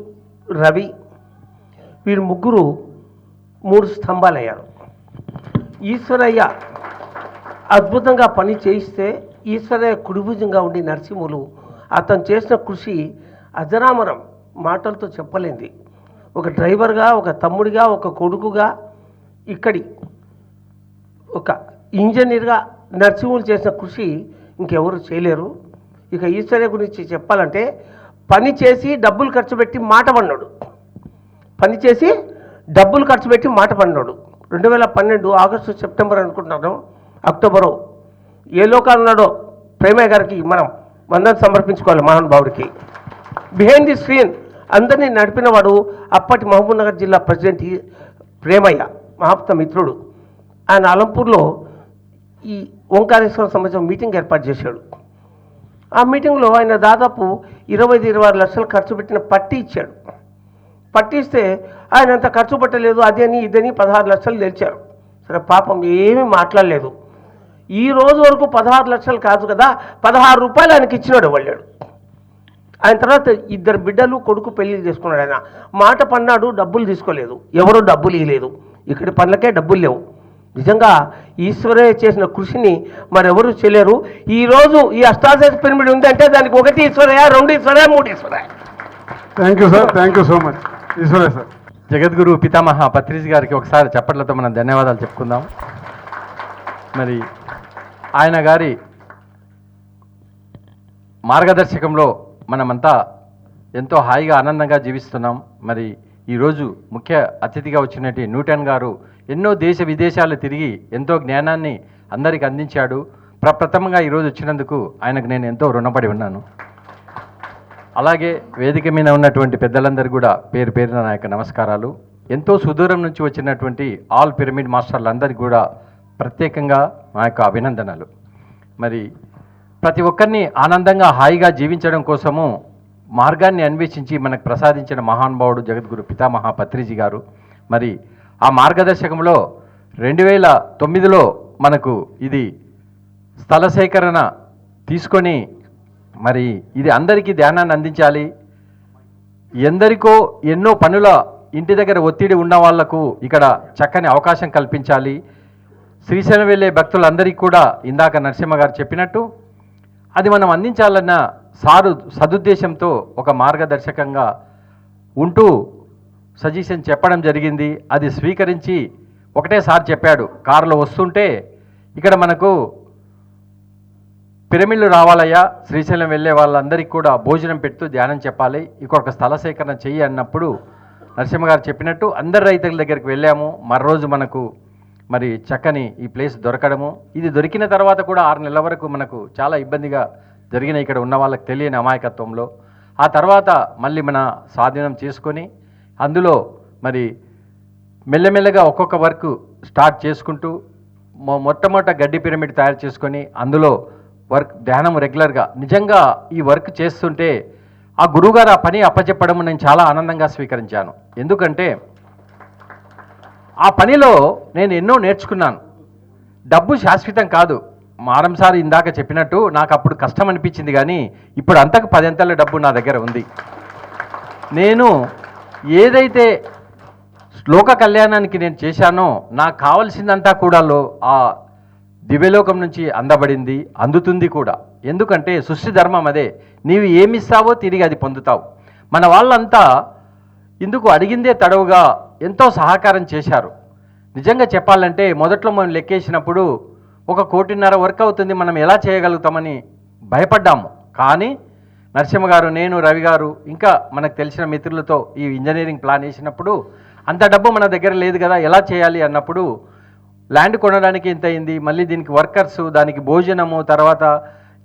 రవి, వీరు ముగ్గురు 3 స్తంభాలయ్యారు. ఈశ్వరయ్య అద్భుతంగా పని చేయిస్తే ఈశ్వరయ్య కుడిభుజంగా ఉండి నరసింహులు అతను చేసిన కృషి అజరామరం, మాటలతో చెప్పలేంది. ఒక డ్రైవర్గా, ఒక తమ్ముడిగా, ఒక కొడుకుగా, ఇక్కడి ఒక ఇంజనీర్గా నరసింహులు చేసిన కృషి ఇంకెవరు చేయలేరు. ఇక ఈశ్వరయ్య గురించి చెప్పాలంటే పని చేసి డబ్బులు ఖర్చు పెట్టి మాట పడినాడు. 2012 ఆగస్టు, సెప్టెంబర్ అనుకుంటున్నాను, అక్టోబరు, ఏ లోకాలు ఉన్నాడో ప్రేమయ్య గారికి మనం వందనం సమర్పించుకోవాలి. మహానుభావుడికి బిహైండ్ ది స్క్రీన్ అందరినీ నడిపినవాడు అప్పటి మహబూబ్నగర్ జిల్లా ప్రెసిడెంట్ ప్రేమయ్య, మహాప్త మిత్రుడు. ఆయన అలంపూర్లో ఈ ఓంకారేశ్వర సంబంధించిన మీటింగ్ ఏర్పాటు చేశాడు. ఆ మీటింగ్లో ఆయన దాదాపు 25-26 లక్షలు ఖర్చు పెట్టిన పట్టి ఇచ్చాడు. పట్టి ఇస్తే ఆయన అంత ఖర్చు పెట్టలేదు, అదని ఇదని 16 లక్షలు తెలిచారు. సరే, పాపం ఏమీ మాట్లాడలేదు. ఈ రోజు వరకు 16 లక్షలు కాదు కదా, 16 రూపాయలు ఆయనకి ఇచ్చినాడు వాళ్ళాడు. ఆయన తర్వాత 2 బిడ్డలు, కొడుకు పెళ్లి చేసుకున్నాడు. ఆయన మాట పన్నాడు, డబ్బులు తీసుకోలేదు, ఎవరో డబ్బులు ఇవ్వలేదు, ఇక్కడి పనులకే డబ్బులు లేవు. నిజంగా ఈశ్వరయ్య చేసిన కృషిని మరెవరు చేయలేరు. ఈరోజు ఈ అష్టాదశ పిరమిడ్ ఉంది అంటే దానికి 1 Eswaraiah, 2 Eswaraiah, 3 Eswaraiah. Thank you sir, thank you so much Eswaraiah sir. Jagadguru Pitamaha Patriji గారికి ఒకసారి చప్పట్లతో మనం ధన్యవాదాలు చెప్పుకుందాం. మరి ఆయన గారి మార్గదర్శకంలో మనమంతా ఎంతో హాయిగా ఆనందంగా జీవిస్తున్నాం. మరి ఈరోజు ముఖ్య అతిథిగా వచ్చినట్టు న్యూటన్ గారు ఎన్నో దేశ విదేశాలు తిరిగి ఎంతో జ్ఞానాన్ని అందరికి అందించాడు. ప్రప్రథమంగా ఈరోజు వచ్చినందుకు ఆయనకు నేను ఎంతో రుణపడి ఉన్నాను. అలాగే వేదిక మీద ఉన్నటువంటి పెద్దలందరూ కూడా పేరు పేరున నా యొక్క నమస్కారాలు. ఎంతో సుదూరం నుంచి వచ్చినటువంటి ఆల్ పిరమిడ్ మాస్టర్లందరికీ కూడా ప్రత్యేకంగా మా యొక్క అభినందనలు. మరి ప్రతి ఒక్కరిని ఆనందంగా హాయిగా జీవించడం కోసము మార్గాన్ని అన్వేషించి మనకు ప్రసాదించిన మహానుభావుడు జగద్గురు పితామహ పత్రిజీ గారు. మరి ఆ మార్గదర్శకంలో 2009లో మనకు ఇది స్థల సేకరణ తీసుకొని మరి ఇది అందరికీ ధ్యానాన్ని అందించాలి. ఎందరికో ఎన్నో పనుల ఇంటి దగ్గర ఒత్తిడి ఉన్న వాళ్లకు ఇక్కడ చక్కని అవకాశం కల్పించాలి. శ్రీశైలం వెళ్ళే భక్తులందరికీ కూడా ఇందాక నరసింహ గారు చెప్పినట్టు అది మనం అందించాలన్న సదుద్దేశంతో ఒక మార్గదర్శకంగా ఉంటూ సజెషన్ చెప్పడం జరిగింది. అది స్వీకరించి ఒకటేసారి చెప్పాడు. కారులో వస్తుంటే ఇక్కడ మనకు పిరమిడ్లు రావాలయ్యా, శ్రీశైలం వెళ్ళే వాళ్ళందరికీ కూడా భోజనం పెడుతూ ధ్యానం చెప్పాలి, ఇక్కడ ఒక స్థల సేకరణ చెయ్యి అన్నప్పుడు నరసింహ గారు చెప్పినట్టు అందరు రైతుల దగ్గరికి వెళ్ళాము. మరోజు మనకు మరి చక్కని ఈ ప్లేస్ దొరకడము, ఇది దొరికిన తర్వాత కూడా 6 నెలల వరకు మనకు చాలా ఇబ్బందిగా జరిగిన ఇక్కడ ఉన్న వాళ్ళకి తెలియని అమాయకత్వంలో ఆ తర్వాత మళ్ళీ మన స్వాధీనం చేసుకొని అందులో మరి మెల్లమెల్లగా ఒక్కొక్క వర్క్ స్టార్ట్ చేసుకుంటూ మొట్టమొదట గడ్డి పిరమిడ్ తయారు చేసుకొని అందులో వర్క్ ధ్యానం రెగ్యులర్గా నిజంగా ఈ వర్క్ చేస్తుంటే ఆ గురువుగారు ఆ పని అప్పచెప్పడం నేను చాలా ఆనందంగా స్వీకరించాను. ఎందుకంటే ఆ పనిలో నేను ఎన్నో నేర్చుకున్నాను. డబ్బు శాశ్వతం కాదు. మారంసారి ఇందాక చెప్పినట్టు నాకు అప్పుడు కష్టం అనిపించింది, కానీ ఇప్పుడు అంతకు 10 అంతల డబ్బు నా దగ్గర ఉంది. నేను ఏదైతే లోక కళ్యాణానికి నేను చేశానో నాకు కావలసిందంతా కూడా ఆ దివ్యలోకం నుంచి అందబడింది, అందుతుంది కూడా. ఎందుకంటే సృష్టి ధర్మం అదే, నీవు ఏమిస్తావో తిరిగి అది పొందుతావు. మన వాళ్ళంతా ఇందుకు అడిగిందే తడవుగా ఎంతో సహకారం చేశారు. నిజంగా చెప్పాలంటే మొదట్లో మనం లెక్కేసినప్పుడు 1.5 కోటి వర్క్ అవుతుంది, మనం ఎలా చేయగలుగుతామని భయపడ్డాము. కానీ నరసింహ గారు, నేను, రవి గారు ఇంకా మనకు తెలిసిన మిత్రులతో ఈ ఇంజనీరింగ్ ప్లాన్ వేసినప్పుడు అంత డబ్బు మన దగ్గర లేదు కదా, ఎలా చేయాలి అన్నప్పుడు ల్యాండ్ కొనడానికి ఎంత అయింది, మళ్ళీ దీనికి వర్కర్సు, దానికి భోజనము, తర్వాత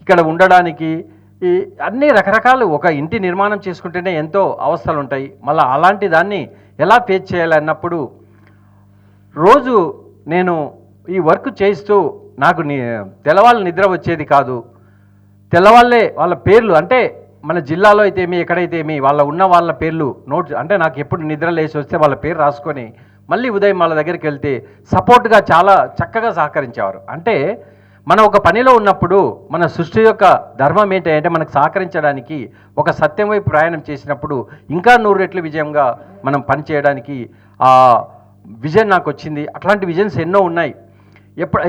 ఇక్కడ ఉండడానికి ఈ అన్ని రకరకాలు ఒక ఇంటి నిర్మాణం చేసుకుంటేనే ఎంతో అవస్థలు ఉంటాయి. మళ్ళీ అలాంటి దాన్ని ఎలా ఫేస్ చేయాలి అన్నప్పుడు రోజు నేను ఈ వర్క్ చేస్తూ నాకు తెల్లవాళ్ళు నిద్ర వచ్చేది కాదు. తెల్లవాళ్ళే వాళ్ళ పేర్లు అంటే మన జిల్లాలో అయితే ఏమి, ఎక్కడైతే ఏమి వాళ్ళ పేర్లు నోట్ అంటే నాకు ఎప్పుడు నిద్ర లేచి వస్తే వాళ్ళ పేరు రాసుకొని మళ్ళీ ఉదయం వాళ్ళ దగ్గరికి వెళ్తే సపోర్ట్గా చాలా చక్కగా సహకరించేవారు. అంటే మనం ఒక పనిలో ఉన్నప్పుడు మన సృష్టి యొక్క ధర్మం ఏంటంటే మనకు సహకరించడానికి ఒక సత్యం వైపు ప్రయాణం చేసినప్పుడు ఇంకా 100 రెట్లు విజయంగా మనం పని చేయడానికి ఆ విజన్ నాకు వచ్చింది. అట్లాంటి విజన్స్ ఎన్నో ఉన్నాయి.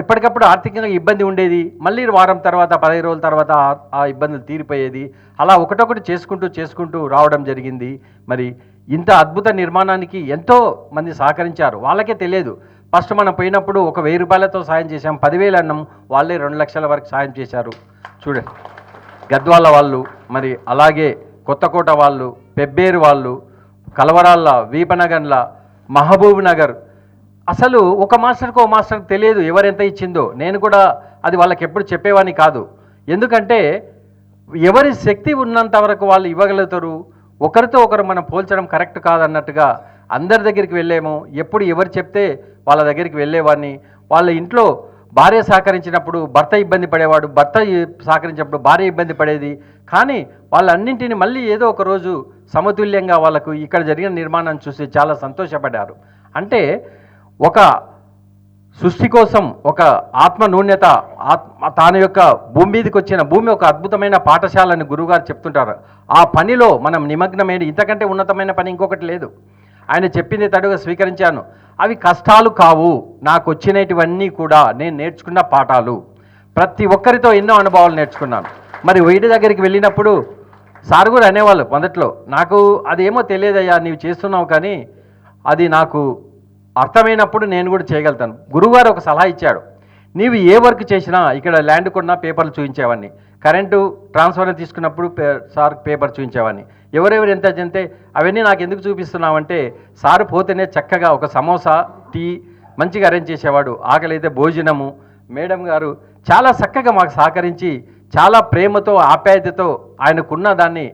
ఎప్పటికప్పుడు ఆర్థికంగా ఇబ్బంది ఉండేది, మళ్ళీ వారం తర్వాత 15 రోజుల తర్వాత ఆ ఇబ్బందులు తీరిపోయేది. అలా ఒకటొకటి చేసుకుంటూ రావడం జరిగింది. మరి ఇంత అద్భుత నిర్మాణానికి ఎంతో మంది సహకరించారు. వాళ్ళకే తెలియదు. ఫస్ట్ మనం పోయినప్పుడు ఒక 1000 రూపాయలతో సాయం చేశాం, 10,000 అన్నం, వాళ్ళే 2 లక్షల వరకు సాయం చేశారు. చూడండి, గద్వాల వాళ్ళు, మరి అలాగే కొత్తకోట వాళ్ళు, పెబ్బేరు వాళ్ళు, కలవరాళ్ళ, వీపనగర్ల, మహబూబ్ నగర్. అసలు ఒక మాస్టర్కి తెలియదు ఎవరెంత ఇచ్చిందో. నేను కూడా అది వాళ్ళకి ఎప్పుడు చెప్పేవాడిని కాదు. ఎందుకంటే ఎవరి శక్తి ఉన్నంత వరకు వాళ్ళు ఇవ్వగలుగుతారు. ఒకరితో ఒకరు మనం పోల్చడం కరెక్ట్ కాదన్నట్టుగా అందరి దగ్గరికి వెళ్ళాము. ఎప్పుడు ఎవరు చెప్తే వాళ్ళ దగ్గరికి వెళ్ళేవాడిని. వాళ్ళ ఇంట్లో భార్య సహకరించినప్పుడు భర్త ఇబ్బంది పడేవాడు, భర్త సహకరించినప్పుడు భార్య ఇబ్బంది పడేది. కానీ వాళ్ళన్నింటినీ మళ్ళీ ఏదో ఒక రోజు సమతుల్యంగా వాళ్ళకు ఇక్కడ జరిగిన నిర్మాణాన్ని చూసి చాలా సంతోషపడ్డారు. అంటే ఒక సృష్టి కోసం ఒక ఆత్మ నూన్యత, తాను యొక్క భూమి మీదకి వచ్చిన భూమి ఒక అద్భుతమైన పాఠశాలని గురువుగారు చెప్తుంటారు. ఆ పనిలో మనం నిమగ్నమైన ఇంతకంటే ఉన్నతమైన పని ఇంకొకటి లేదు. ఆయన చెప్పింది తడుగా స్వీకరించాను. అవి కష్టాలు కావు, నాకు వచ్చినటువన్నీ కూడా నేను నేర్చుకున్న పాఠాలు. ప్రతి ఒక్కరితో ఎన్నో అనుభవాలు నేర్చుకున్నాను. మరి వీటి దగ్గరికి వెళ్ళినప్పుడు సార్ కూడా అనేవాళ్ళు మొదట్లో, నాకు అదేమో తెలియదయ్యా, నీవు చేస్తున్నావు కానీ అది నాకు అర్థమైనప్పుడు నేను కూడా చేయగలుగుతాను. గురువుగారు ఒక సలహా ఇచ్చాడు, నీవు ఏ వర్క్ చేసినా ఇక్కడ ల్యాండ్ కొన్నా పేపర్లు చూపించేవాడిని, కరెంటు ట్రాన్స్ఫర్ తీసుకున్నప్పుడు సార్ పేపర్ చూపించేవాడిని, ఎవరెవరు ఎంత చెంతే అవన్నీ నాకు ఎందుకు చూపిస్తున్నావంటే, సారు పోతేనే చక్కగా ఒక సమోసా టీ మంచిగా అరేంజ్ చేసేవాడు, ఆకలి అయితే భోజనము. మేడం గారు చాలా చక్కగా మాకు సహకరించి చాలా ప్రేమతో ఆప్యాయతతో ఆయనకున్న దాన్ని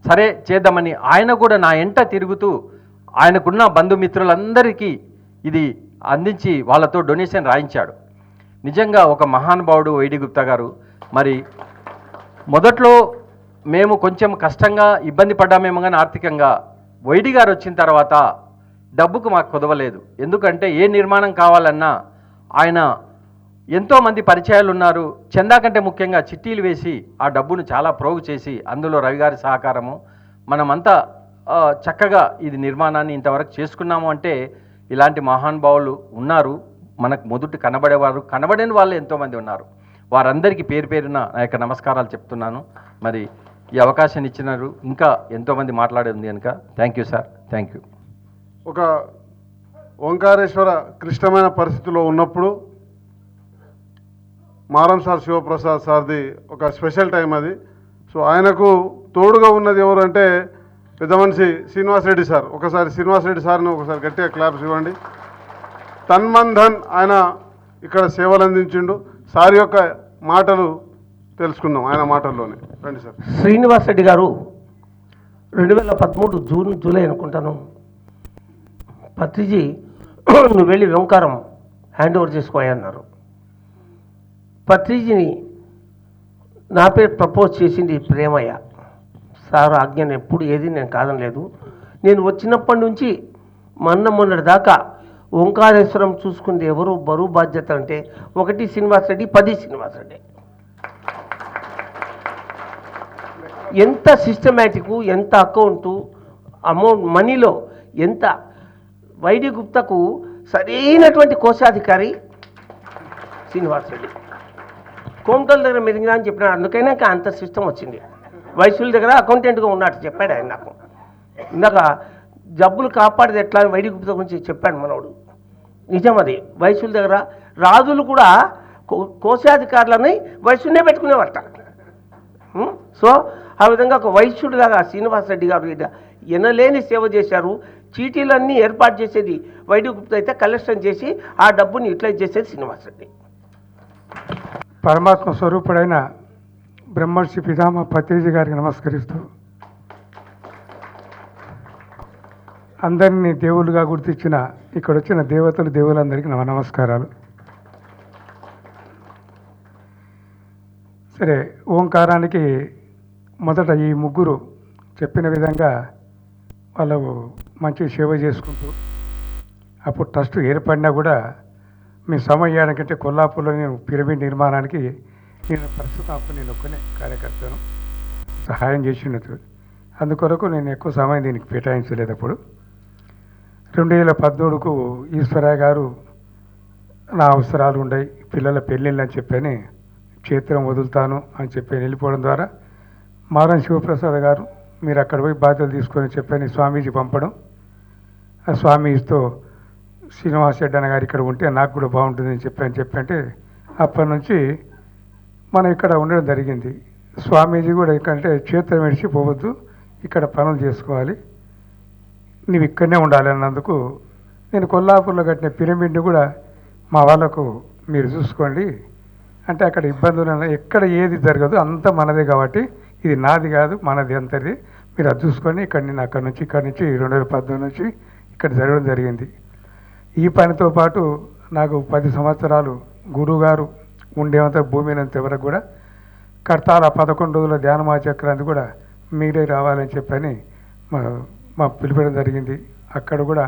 సరే చేద్దామని ఆయన కూడా నా ఎంట తిరుగుతూ ఆయనకున్న బంధుమిత్రులందరికీ ఇది అందించి వాళ్ళతో డొనేషన్ రాయించాడు. నిజంగా ఒక మహానుభావుడు వైడి గుప్తా గారు. మరి మొదట్లో మేము కొంచెం కష్టంగా ఇబ్బంది పడ్డామేమో కానీ ఆర్థికంగా, వైడి గారు వచ్చిన తర్వాత డబ్బుకు మాకు కుదవలేదు. ఎందుకంటే ఏ నిర్మాణం కావాలన్నా ఆయన ఎంతోమంది పరిచయాలు ఉన్నారు, చందా కంటే ముఖ్యంగా చిట్టీలు వేసి ఆ డబ్బును చాలా ప్రోగు చేసి అందులో రవి గారి సహకారము మనమంతా చక్కగా ఇది నిర్మాణాన్ని ఇంతవరకు చేసుకున్నాము. అంటే ఇలాంటి మహానుభావులు ఉన్నారు మనకు, మొదటి కనబడేవారు, కనబడని వాళ్ళు ఎంతోమంది ఉన్నారు. వారందరికీ పేరు పేరున నా యొక్క నమస్కారాలు చెప్తున్నాను. మరి ఈ అవకాశాన్ని ఇచ్చినారు, ఇంకా ఎంతోమంది మాట్లాడేది కనుక thank you sir, thank you. ఒక ఓంకారేశ్వర క్లిష్టమైన పరిస్థితిలో ఉన్నప్పుడు మారం సార్ శివప్రసాద్ సార్ది ఒక స్పెషల్ టైం అది. సో ఆయనకు తోడుగా ఉన్నది ఎవరు అంటే పెద్ద మనిషి శ్రీనివాసరెడ్డి సార్. ఒకసారి శ్రీనివాసరెడ్డి సార్ని ఒకసారి గట్టిగా క్లాప్స్ ఇవ్వండి. తన్మన్ ఆయన ఇక్కడ సేవలు అందించిండు. సార్ యొక్క మాటలు తెలుసుకుందాం ఆయన మాటల్లోనే. రండి సార్. శ్రీనివాస్ రెడ్డి గారు 2013 జూన్ జూలై అనుకుంటాను, పత్రిజీ నువ్వు వెళ్ళి ఓంకారం హ్యాండ్ ఓవర్ చేసుకోయన్నారు. పత్రిజీని నా పేరు ప్రపోజ్ చేసింది ప్రేమయ్య సార్. ఆజ్ఞను ఎప్పుడు ఏది నేను కాదనలేదు. నేను వచ్చినప్పటి నుంచి మొన్నటి దాకా ఓంకారేశ్వరం చూసుకుంది ఎవరు బరువు బాధ్యత అంటే 1 శ్రీనివాస్ రెడ్డి, 10 శ్రీనివాస్ రెడ్డి. ఎంత సిస్టమేటిక్, ఎంత అకౌంటు, అమౌంట్ మనీలో ఎంత. వైడి గుప్తాకు సరైనటువంటి కోశాధికారి శ్రీనివాస్ రెడ్డి. కోమటోల దగ్గర మెదిగినా అని చెప్పినాడు, అందుకైనా అంత సిస్టమ్ వచ్చింది. వైశ్యుల దగ్గర అకౌంటెంట్గా ఉన్నట్టు చెప్పాడు ఆయన నాకు. ఇందాక జబ్బులు కాపాడేది ఎట్లా అని వైడి గుప్తా గురించి చెప్పాడు మనోడు. నిజం అది. వైశ్యుల దగ్గర రాజులు కూడా కోశాధికారులని వైశ్యునే పెట్టుకునేవారట. సో ఆ విధంగా ఒక వైశ్యుడిలాగా శ్రీనివాసరెడ్డి గారు ఎనలేని సేవ చేశారు. చీటీలన్నీ ఏర్పాటు చేసేది వైడి గుప్తా అయితే కలెక్షన్ చేసి ఆ డబ్బుని యూటిలైజ్ చేసేది శ్రీనివాసరెడ్డి. పరమాత్మ స్వరూపుడైన బ్రహ్మర్షి పితామహ పత్రిజీ గారికి నమస్కరిస్తూ, అందరినీ దేవుళ్ళుగా గుర్తించిన ఇక్కడ వచ్చిన దేవతలు దేవులందరికీ నమస్కారాలు. సరే, ఓంకారానికి మొదట ఈ ముగ్గురు చెప్పిన విధంగా వాళ్ళు మంచి సేవ చేసుకుంటూ, అప్పుడు ట్రస్ట్ ఏర్పడినా కూడా మీ సమయానికంటే కొల్లాపూర్లో నేను పిరమిడ్ నిర్మాణానికి నేను ప్రస్తుతం అప్పుడు నేను ఒక్కనే కార్యకర్తను సహాయం చేసినట్టు. అందుకొరకు నేను ఎక్కువ సమయం దీనికి కేటాయించలేదు. అప్పుడు 2014కు ఈశ్వరయ్య గారు నా అవసరాలు ఉన్నాయి, పిల్లల పెళ్ళిళ్ళు అని చెప్పని క్షేత్రం వదులుతాను అని చెప్పి వెళ్ళిపోవడం ద్వారా మారం శివప్రసాద్ గారు మీరు అక్కడ పోయి బాధ్యతలు తీసుకొని చెప్పని స్వామీజీ పంపడం, ఆ స్వామీజీతో శ్రీనివాస్ రెడ్డి అన్న గారు ఇక్కడ ఉంటే నాకు కూడా బాగుంటుందని చెప్పంటే అప్పటి నుంచి మనం ఇక్కడ ఉండడం జరిగింది. స్వామీజీ కూడా ఇక్కడంటే క్షేత్రం విడిచి పోవద్దు, ఇక్కడ పనులు చేసుకోవాలి, నువ్వు ఇక్కడనే ఉండాలి అన్నందుకు నేను కొల్లాపూర్లో కట్టిన పిరమిడ్ని కూడా మా వాళ్ళకు మీరు చూసుకోండి అంటే అక్కడ ఇబ్బందులు ఎక్కడ ఏది జరగదు, అంతా మనదే కాబట్టి ఇది నాది కాదు మనది అంతది, మీరు అది చూసుకొని ఇక్కడి నుంచి 2018 నుంచి ఇక్కడ జరగడం జరిగింది. ఈ పనితో పాటు నాకు 10 సంవత్సరాలు గురువుగారు ఉండేంత భూమినంత వరకు కూడా కర్తాల 11 రోజుల ధ్యానమాచక్రాన్ని కూడా మీరే రావాలని చెప్పని మా పిలిపడం జరిగింది. అక్కడ కూడా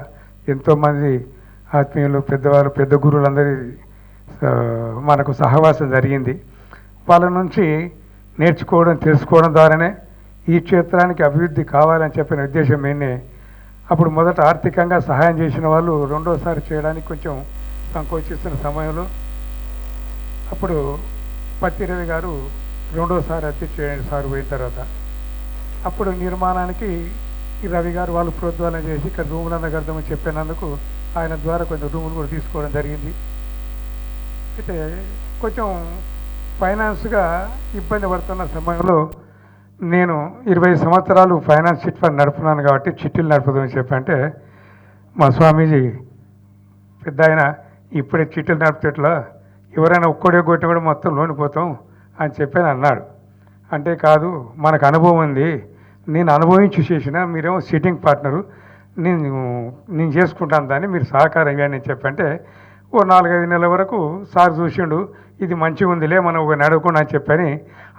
ఎంతోమంది ఆత్మీయులు పెద్దవారు పెద్ద గురువులందరి మనకు సహవాసం జరిగింది. వాళ్ళ నుంచి నేర్చుకోవడం తెలుసుకోవడం ద్వారానే ఈ క్షేత్రానికి అభివృద్ధి కావాలని చెప్పిన ఉద్దేశం ఏంటి. అప్పుడు మొదట ఆర్థికంగా సహాయం చేసిన వాళ్ళు రెండోసారి చేయడానికి కొంచెం సంకోచిస్తున్న సమయంలో అప్పుడు పత్తిరవి గారు రెండోసారి అధ్యక్ష సార్ పోయిన తర్వాత అప్పుడు నిర్మాణానికి ఈ రవి గారు వాళ్ళు ప్రోద్బలం చేసి ఇక్కడ రూములన్న కడదామని చెప్పినందుకు ఆయన ద్వారా కొంచెం రూములు కూడా తీసుకోవడం జరిగింది. అయితే కొంచెం ఫైనాన్స్గా ఇబ్బంది పడుతున్న సమయంలో నేను 20 సంవత్సరాలు ఫైనాన్స్ చిట్ ఫండ్ నడుపుతున్నాను కాబట్టి చిట్టీలు నడుపుదామని చెప్పంటే మా స్వామీజీ పెద్ద ఆయన ఇప్పుడే చిట్టీలు నడిపేట్లా ఎవరైనా ఒక్కడే కొట్టి కూడా మొత్తం లోనిపోతాం అని చెప్పి అన్నాడు. అంటే కాదు, మనకు అనుభవం ఉంది, నేను అనుభవించి చేసిన, మీరేమో సిట్టింగ్ పార్ట్నరు, నేను చేసుకుంటాను దాన్ని, మీరు సహకారం ఇవ్వండి అని చెప్పంటే ఓ 4-5 నెలల వరకు సార్ చూసిండు, ఇది మంచిగా ఉందిలే మనం ఒక నడవకుండా అని చెప్పని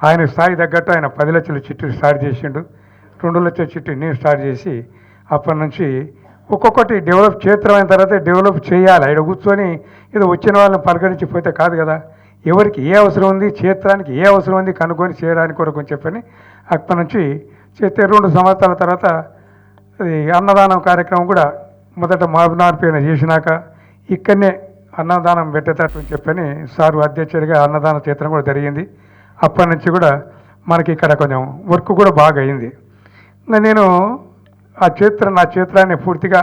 ఆయన స్థాయి తగ్గట్టు ఆయన 10 లక్షల చిట్టు స్టార్ట్ చేసిండు. 2 లక్షల చిట్టు నేను స్టార్ట్ చేసి అప్పటి నుంచి ఒక్కొక్కటి డెవలప్ చేతమైన తర్వాత డెవలప్ చేయాలి. ఇక్కడ కూర్చొని ఏదో వచ్చిన వాళ్ళని పలకరించిపోతే కాదు కదా, ఎవరికి ఏ అవసరం ఉంది, క్షేత్రానికి ఏ అవసరం ఉంది కనుక్కొని చేయడానికి కొరకు అని చెప్పని అక్కడి నుంచి చేస్తే 2 సంవత్సరాల తర్వాత అన్నదానం కార్యక్రమం కూడా మొదట మాబినార్ పైన చేసినాక ఇక్కడనే అన్నదానం పెట్టేటట్టు అని చెప్పని సారు అధ్యక్షుడిగా అన్నదాన చేతనం కూడా జరిగింది. అప్పటి నుంచి కూడా మనకి ఇక్కడ కొంచెం వర్క్ కూడా బాగా అయింది. నేను నా క్షేత్రాన్ని పూర్తిగా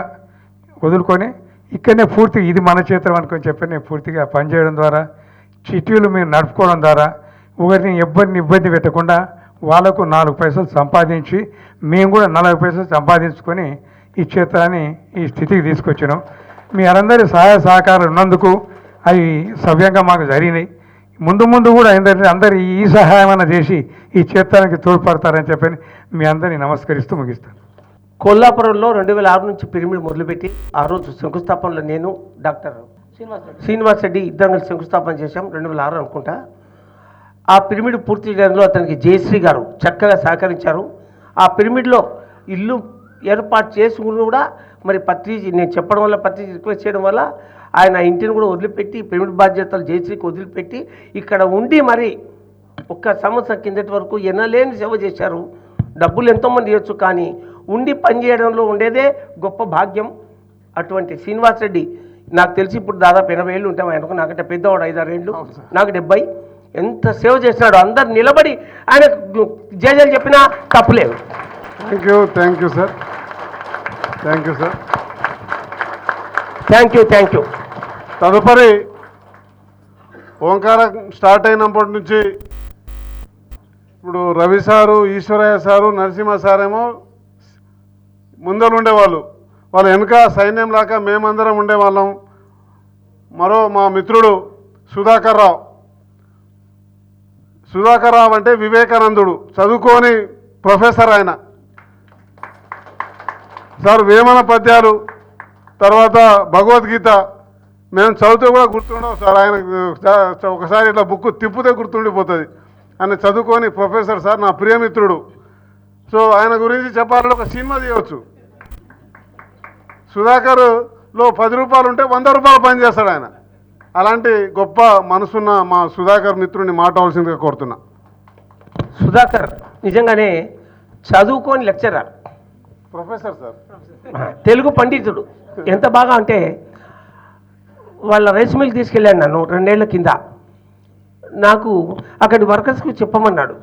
వదులుకొని ఇక్కడనే పూర్తిగా ఇది మన క్షేత్రం అనుకొని చెప్పని పూర్తిగా పనిచేయడం ద్వారా చిట్టీలు మీరు నడుపుకోవడం ద్వారా ఒకరిని ఇబ్బంది పెట్టకుండా వాళ్ళకు 4 పైసలు సంపాదించి మేము కూడా 40 పైసలు సంపాదించుకొని ఈ క్షేత్రాన్ని ఈ స్థితికి తీసుకొచ్చినాం. మీ అందరి సహాయ సహకారాలు ఉన్నందుకు అవి సవ్యంగా మాకు జరిగినాయి. ముందు కూడా అందరు ఈ సహాయం చేసి ఈ క్షేత్రానికి తోడ్పడతారని చెప్పని మీ అందరినీ నమస్కరిస్తూ ముగిస్తాను. కొల్లాపురంలో 2006 నుంచి పిరమిడ్ మొదలుపెట్టి ఆ రోజు శంకుస్థాపనలో నేను డాక్టర్ శ్రీనివాస్ రెడ్డి ఇద్దరం కలిసి శంకుస్థాపన చేశాం. 2006 అనుకుంటా. ఆ పిరమిడ్ పూర్తి చేయడంలో అతనికి జయశ్రీ గారు చక్కగా సహకరించారు. ఆ పిరమిడ్లో ఇల్లు ఏర్పాటు చేసుకుని కూడా మరి నేను చెప్పడం వల్ల రిక్వెస్ట్ చేయడం వల్ల ఆయన ఇంటిని కూడా వదిలిపెట్టి పిరమిడ్ బాధ్యతలు జయశ్రీకి వదిలిపెట్టి ఇక్కడ ఉండి మరి 1 సంవత్సరం కిందటి వరకు ఎనలేని సేవ చేశారు. డబ్బులు ఎంతోమంది ఇవ్వచ్చు, కానీ ఉండి పనిచేయడంలో ఉండేదే గొప్ప భాగ్యం. అటువంటి శ్రీనివాస్ రెడ్డి నాకు తెలిసి ఇప్పుడు దాదాపు 80 ఏళ్ళు ఉంటాం ఆయనకు, నాకంటే పెద్దవాడు 5-6 ఏళ్ళు, నాకు 70. ఎంత సేవ చేసినాడు, అందరు నిలబడి ఆయన జేజలు చెప్పినా తప్పులేదు. Thank you sir. Thank you. తదుపరి ఓంకారం స్టార్ట్ అయినప్పటి నుంచి ఇప్పుడు రవి సారు, ఈశ్వరయ్య సారు, నరసింహ సారేమో ముందర ఉండేవాళ్ళు, వాళ్ళ వెనుక సైన్యం లాగా మేమందరం ఉండేవాళ్ళం. మా మిత్రుడు సుధాకర్ రావు అంటే వివేకానందుడు, చదువుకొని ప్రొఫెసర్ ఆయన. సార్ వేమన పద్యాలు, తర్వాత భగవద్గీత మేము చదివితే కూడా గుర్తుండవు సార్. ఆయన ఒకసారి ఇట్లా బుక్ తిప్పితే గుర్తుండిపోతుంది. ఆయన చదువుకొని ప్రొఫెసర్ సార్, నా ప్రియమిత్రుడు. సో ఆయన గురించి చెప్పాలంటే ఒక సినిమా తీయవచ్చు. సుధాకర్లో 10 రూపాయలు ఉంటే 100 రూపాయలు పనిచేస్తాడు ఆయన. అలాంటి గొప్ప మనసున్న మా సుధాకర్ మిత్రుడిని మాట్లాడాల్సిందిగా కోరుతున్నా. సుధాకర్ నిజంగానే చదువుకొని లెక్చరర్, ప్రొఫెసర్ సార్, తెలుగు పండితుడు. ఎంత బాగా అంటే వాళ్ళ రైస్ మిల్ తీసుకెళ్ళాను నన్ను 2 ఏళ్ల కింద. నాకు అక్కడి వర్కర్స్కి చెప్పమన్నాడు.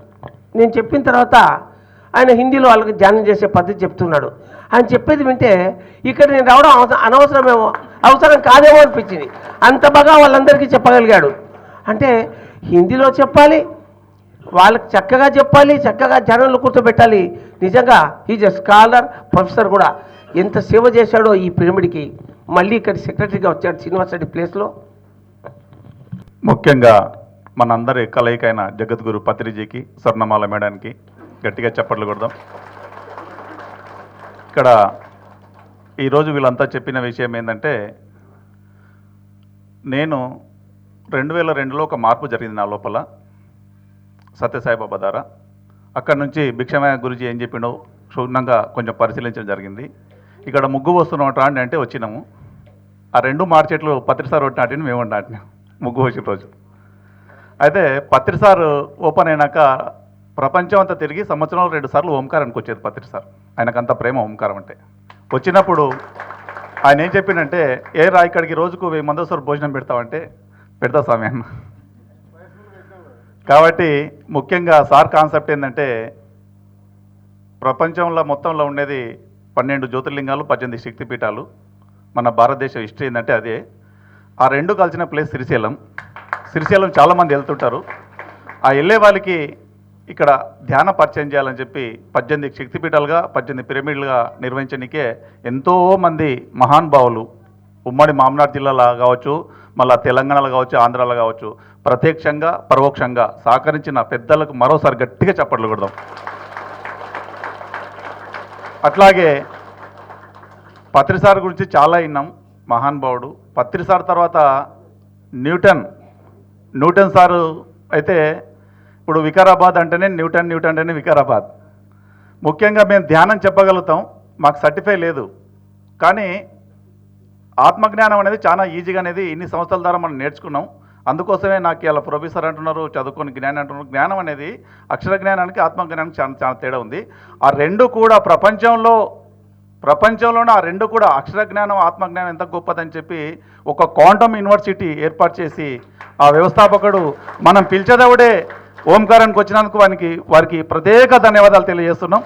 నేను చెప్పిన తర్వాత ఆయన హిందీలో వాళ్ళకి ధ్యానం చేసే పద్ధతి చెప్తున్నాడు. ఆయన చెప్పేది వింటే ఇక్కడ నేను రావడం అనవసరమేమో, అవసరం కాదేమో అనిపించింది. అంత బాగా వాళ్ళందరికీ చెప్పగలిగాడు. అంటే హిందీలో చెప్పాలి, వాళ్ళకి చక్కగా చెప్పాలి, చక్కగా జనంలో కూర్చోబెట్టాలి. నిజంగా ఈజ్ ఎ స్కాలర్, ప్రొఫెసర్ కూడా. ఎంత సేవ చేశాడో ఈ పిరమిడ్కి. మళ్ళీ ఇక్కడ సెక్రటరీగా వచ్చాడు శ్రీనివాస్ రెడ్డి ప్లేస్లో. ముఖ్యంగా మనందరి కలయికైన జగద్గురు పత్రిజీకి, స్వర్ణమాల మేడానికి గట్టిగా చప్పట్లు కొడదాం. ఇక్కడ ఈరోజు వీళ్ళంతా చెప్పిన విషయం ఏంటంటే, నేను 2002లో ఒక మార్పు జరిగింది నా లోపల, సత్యసాయిబాబా ద్వారా. అక్కడి నుంచి భిక్షమయ్య గురించి ఏం చెప్పిండో క్షుణ్ణంగా కొంచెం పరిశీలించడం జరిగింది. ఇక్కడ ముగ్గు వస్తున్నాం రాండి అంటే వచ్చినాము. ఆ 2 మాడి చెట్లు పత్రిసార్ ఒకటి నాటిని, మేము నాటినాం ముగ్గు వచ్చిన రోజు. అయితే పత్రిసార్ ఓపెన్ అయినాక ప్రపంచం అంతా తిరిగి సంవత్సరంలో 2 సార్లు ఓంకారానికి వచ్చేది పత్రిసార్. ఆయనకంత ప్రేమ ఓంకారం అంటే. వచ్చినప్పుడు ఆయన ఏం చెప్పిండంటే, ఇక్కడికి రోజుకు 1000 మంది సార్ భోజనం పెడతామంటే, పెడతా స్వామి అన్న. కాబట్టి ముఖ్యంగా సార్ కాన్సెప్ట్ ఏంటంటే, ప్రపంచంలో మొత్తంలో ఉండేది 12 జ్యోతిర్లింగాలు, 18 శక్తిపీఠాలు. మన భారతదేశ హిస్టరీ ఏంటంటే అదే. ఆ రెండు కలిసిన ప్లేస్ శ్రీశైలం. శ్రీశైలం చాలామంది వెళ్తుంటారు. ఆ వెళ్ళే వాళ్ళకి ఇక్కడ ధ్యాన పరిచయం చేయాలని చెప్పి 18 శక్తిపీఠాలుగా, 18 పిరమిడ్లుగా నిర్వహించడానికే ఎంతోమంది మహానుభావులు ఉమ్మడి మామనాడు జిల్లాలో కావచ్చు, మళ్ళీ తెలంగాణలో కావచ్చు, ఆంధ్రాలో కావచ్చు, ప్రత్యక్షంగా పరోక్షంగా సహకరించిన పెద్దలకు మరోసారి గట్టిగా చప్పట్లు కొడదాం. అట్లాగే పత్రిసార్ గురించి చాలా విన్నాం, మహానుభావుడు. పత్రిసార్ తర్వాత న్యూటన్ సారు అయితే ఇప్పుడు వికారాబాద్ అంటేనే న్యూటన్ అంటేనే వికారాబాద్. ముఖ్యంగా మేము ధ్యానం చెప్పగలుగుతాం, మాకు సర్టిఫై లేదు. కానీ ఆత్మజ్ఞానం అనేది చాలా ఈజీగా అనేది ఇన్ని సంవత్సరాల ద్వారా మనం నేర్చుకున్నాం. అందుకోసమే నాకు ఇలా ప్రొఫెసర్ అంటున్నారు, చదువుకొని జ్ఞానం అంటున్నారు. జ్ఞానం అనేది అక్షర జ్ఞానానికి ఆత్మజ్ఞానానికి చాలా చాలా తేడా ఉంది. ఆ రెండు కూడా ప్రపంచంలోనే ఆ రెండు కూడా అక్షర జ్ఞానం, ఆత్మజ్ఞానం ఎంత గొప్పదని చెప్పి ఒక క్వాంటమ్ యూనివర్సిటీ ఏర్పాటు చేసి ఆ వ్యవస్థాపకుడు మనం పిలిచేదవుడే ఓంకారానికి వచ్చినందుకు వారికి ప్రత్యేక ధన్యవాదాలు తెలియజేస్తున్నాం.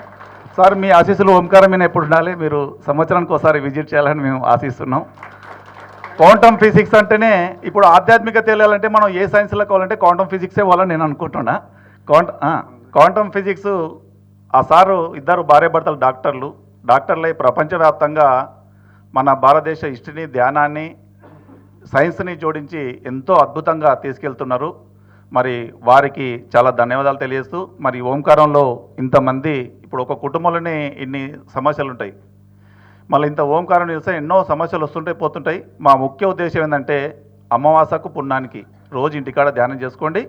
సార్, మీ ఆశీస్సులు ఓంకారం మీద ఎప్పుడు ఉండాలి, మీరు సంవత్సరానికి ఒకసారి విజిట్ చేయాలని మేము ఆశిస్తున్నాం. క్వాంటమ్ ఫిజిక్స్ అంటేనే ఇప్పుడు ఆధ్యాత్మిక తెలియాలంటే మనం ఏ సైన్స్లో కావాలంటే క్వాంటమ్ ఫిజిక్సే పోవాలని నేను అనుకుంటున్నా. క్వాంటమ్ ఫిజిక్స్ ఆ సారు ఇద్దరు భార్యాభర్తలు డాక్టర్లై ప్రపంచవ్యాప్తంగా మన భారతదేశ హిస్టరీని, ధ్యానాన్ని, సైన్స్ని జోడించి ఎంతో అద్భుతంగా తీసుకెళ్తున్నారు. మరి వారికి చాలా ధన్యవాదాలు తెలియజేస్తూ, మరి ఓంకారంలో ఇంతమంది ఇప్పుడు ఒక కుటుంబంలోనే ఇన్ని సమస్యలు ఉంటాయి. మళ్ళీ ఇంత ఓంకారం చేస్తే ఎన్నో సమస్యలు వస్తుంటాయి, పోతుంటాయి. మా ముఖ్య ఉద్దేశం ఏంటంటే అమావాసకు పుణ్యానికి రోజు ఇంటికాడ ధ్యానం చేసుకోండి.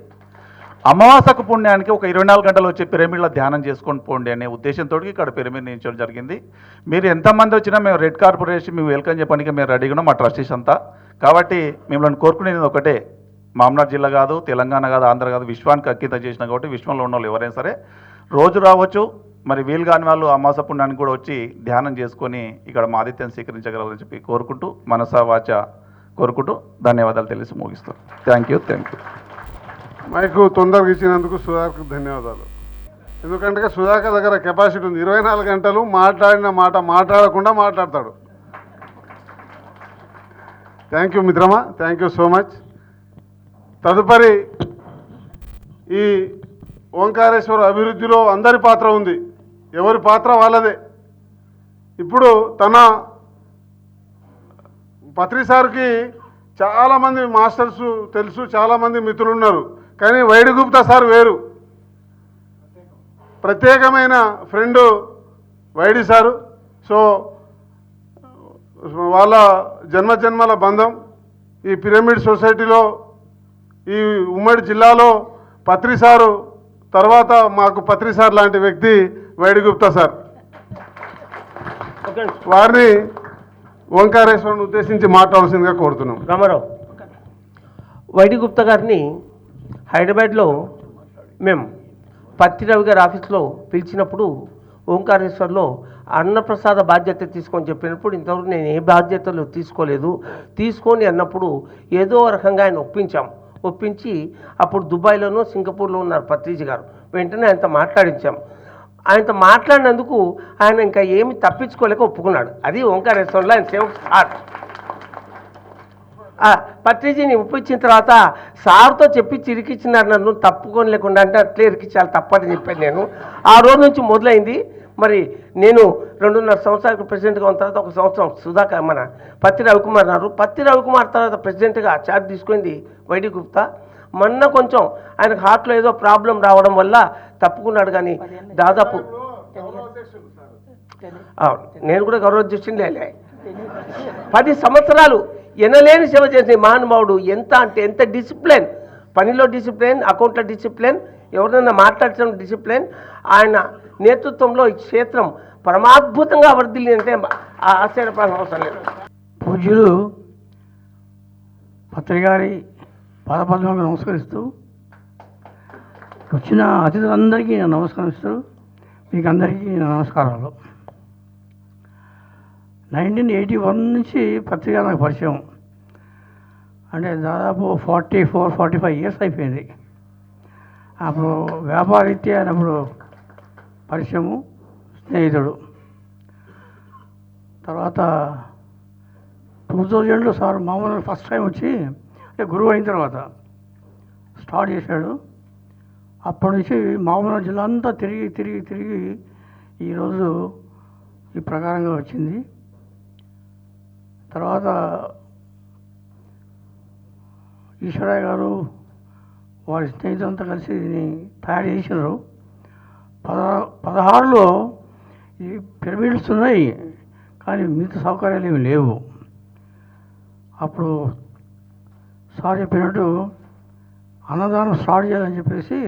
అమావాసకు పుణ్యానికి ఒక 24 గంటలు వచ్చే పిరమిడ్లో ధ్యానం చేసుకొని పోండి అనే ఉద్దేశంతో ఇక్కడ పిరమిడ్ నియించడం జరిగింది. మీరు ఎంతమంది వచ్చినా మేము రెడ్ కార్పొరేషన్ మేము వెల్కమ్ చెప్పడానికి మేము రెడీగా ఉన్నాం, మా ట్రస్టీస్ అంతా. కాబట్టి మిమ్మల్ని కోరుకునేది ఒకటే, మామనాడు జిల్లా కాదు, తెలంగాణ కాదు, ఆంధ్ర కాదు, విశ్వానికి అంకితం చేసిన కాబట్టి విశ్వంలో ఉన్న వాళ్ళు ఎవరైనా సరే రోజు రావచ్చు. మరి వీలు కాని వాళ్ళు అమావాస పుణ్యానికి కూడా వచ్చి ధ్యానం చేసుకొని ఇక్కడ మా ఆతిథ్యం స్వీకరించగలరని చెప్పి కోరుకుంటూ, మనసా వాచ కోరుకుంటూ ధన్యవాదాలు తెలిసి ముగిస్తాను. Thank you. మైకు తొందరగా ఇచ్చినందుకు సుధాకర్కి ధన్యవాదాలు. ఎందుకంటే సుధాకర్ దగ్గర కెపాసిటీ ఉంది, 24 గంటలు మాట్లాడిన మాట మాట్లాడకుండా మాట్లాడతాడు. థ్యాంక్ యూ మిత్రమా, థ్యాంక్ యూ సో మచ్. తదుపరి ఈ ఓంకారేశ్వర అభివృద్ధిలో అందరి పాత్ర ఉంది, ఎవరి పాత్ర వాళ్ళదే. ఇప్పుడు పత్రిసార్కి చాలామంది మాస్టర్స్ తెలుసు, చాలామంది మిత్రులు ఉన్నారు. కానీ వైడిగుప్తా సార్ వేరు, ప్రత్యేకమైన ఫ్రెండు వైడి సారు. సో వాళ్ళ జన్మజన్మల బంధం. ఈ పిరమిడ్ సొసైటీలో ఈ ఉమ్మడి జిల్లాలో పత్రిసారు తర్వాత మాకు పత్రిసార్ లాంటి వ్యక్తి వైడిగుప్తా సార్. వారిని ఓంకారేశ్వరుని ఉద్దేశించి మాట్లాడాల్సిందిగా కోరుతున్నాం. రామారావు వైడి గుప్తా గారిని హైదరాబాద్లో మేము పత్తిరవి గారి ఆఫీస్లో పిలిచినప్పుడు ఓంకారేశ్వర్లో అన్నప్రసాద బాధ్యత తీసుకొని చెప్పినప్పుడు ఇంతవరకు నేను ఏ బాధ్యతలు తీసుకొని అన్నప్పుడు ఏదో రకంగా ఆయన ఒప్పించి అప్పుడు దుబాయ్లోనూ సింగపూర్లో ఉన్నారు పత్రిజీ గారు. వెంటనే ఆయనతో మాట్లాడించాం. ఆయనతో మాట్లాడినందుకు ఆయన ఇంకా ఏమి తప్పించుకోలేక ఒప్పుకున్నాడు. అది ఓంకారేశ్వర్లో ఆయన సేవ. పత్రిజీని ఒప్పించిన తర్వాత సార్తో చెప్పి ఇరికిచ్చినారు నన్ను, తప్పుకొని లేకుండా అంటే అట్లే ఇరికించాలి తప్పని చెప్పాను నేను. ఆ రోజు నుంచి మొదలైంది. మరి నేను 2.5 సంవత్సరాలకు ప్రెసిడెంట్గా ఉన్న తర్వాత 1 సంవత్సరం సుధాకర్ మన పత్తి రవికుమార్ అన్నారు. పత్తి రవికుమార్ తర్వాత ప్రెసిడెంట్గా చార్జ్ తీసుకుంది వైడి గుప్తా. మొన్న కొంచెం ఆయనకు హార్ట్లో ఏదో ప్రాబ్లం రావడం వల్ల తప్పుకున్నాడు. కానీ దాదాపు నేను కూడా గౌరవాధ్యక్షుని 10 సంవత్సరాలు ఎనలేని సేవ చేసిన మహానుభావుడు. ఎంత డిసిప్లిన్, పనిలో డిసిప్లిన్, అకౌంట్లో డిసిప్లిన్, ఎవరినైనా మాట్లాడటం డిసిప్లిన్. ఆయన నేతృత్వంలో ఈ క్షేత్రం పరమాద్భుతంగా వర్ధిల్లి అంటే ఆశ్చర్యపడాల్సిన అవసరం లేదు. పూజ్యులు పత్రికారి పాదపద్మాలకు నమస్కరిస్తూ, వచ్చిన అతిథులందరికీ నేను నమస్కరిస్తూ, మీకు అందరికీ నమస్కారాలు. 1981 నుంచి పత్రిక నాకు పరిచయం, అంటే దాదాపు 44-45 ఇయర్స్ అయిపోయింది. అప్పుడు వ్యాపారరీత్యా అయినప్పుడు పరిచయము, స్నేహితుడు. తర్వాత 2000లో సార్ మామూలుగా ఫస్ట్ టైం వచ్చి అంటే గురువు అయిన తర్వాత స్టార్ట్ చేశాడు. అప్పటి నుంచి మామూలు జిల్లా అంతా తిరిగి తిరిగి తిరిగి ఈరోజు ఈ ప్రకారంగా వచ్చింది. తర్వాత ఈశ్వరయ్య గారు వారి స్నేహితులంతా కలిసి దీన్ని తయారు చేసినారు. 16లో ఈ పిరమిడ్స్ ఉన్నాయి, కానీ మిగతా సౌకర్యాలు ఏమి లేవు. అప్పుడు సార్ చెప్పినట్టు అన్నదానం స్టార్ట్ చేయాలని చెప్పేసి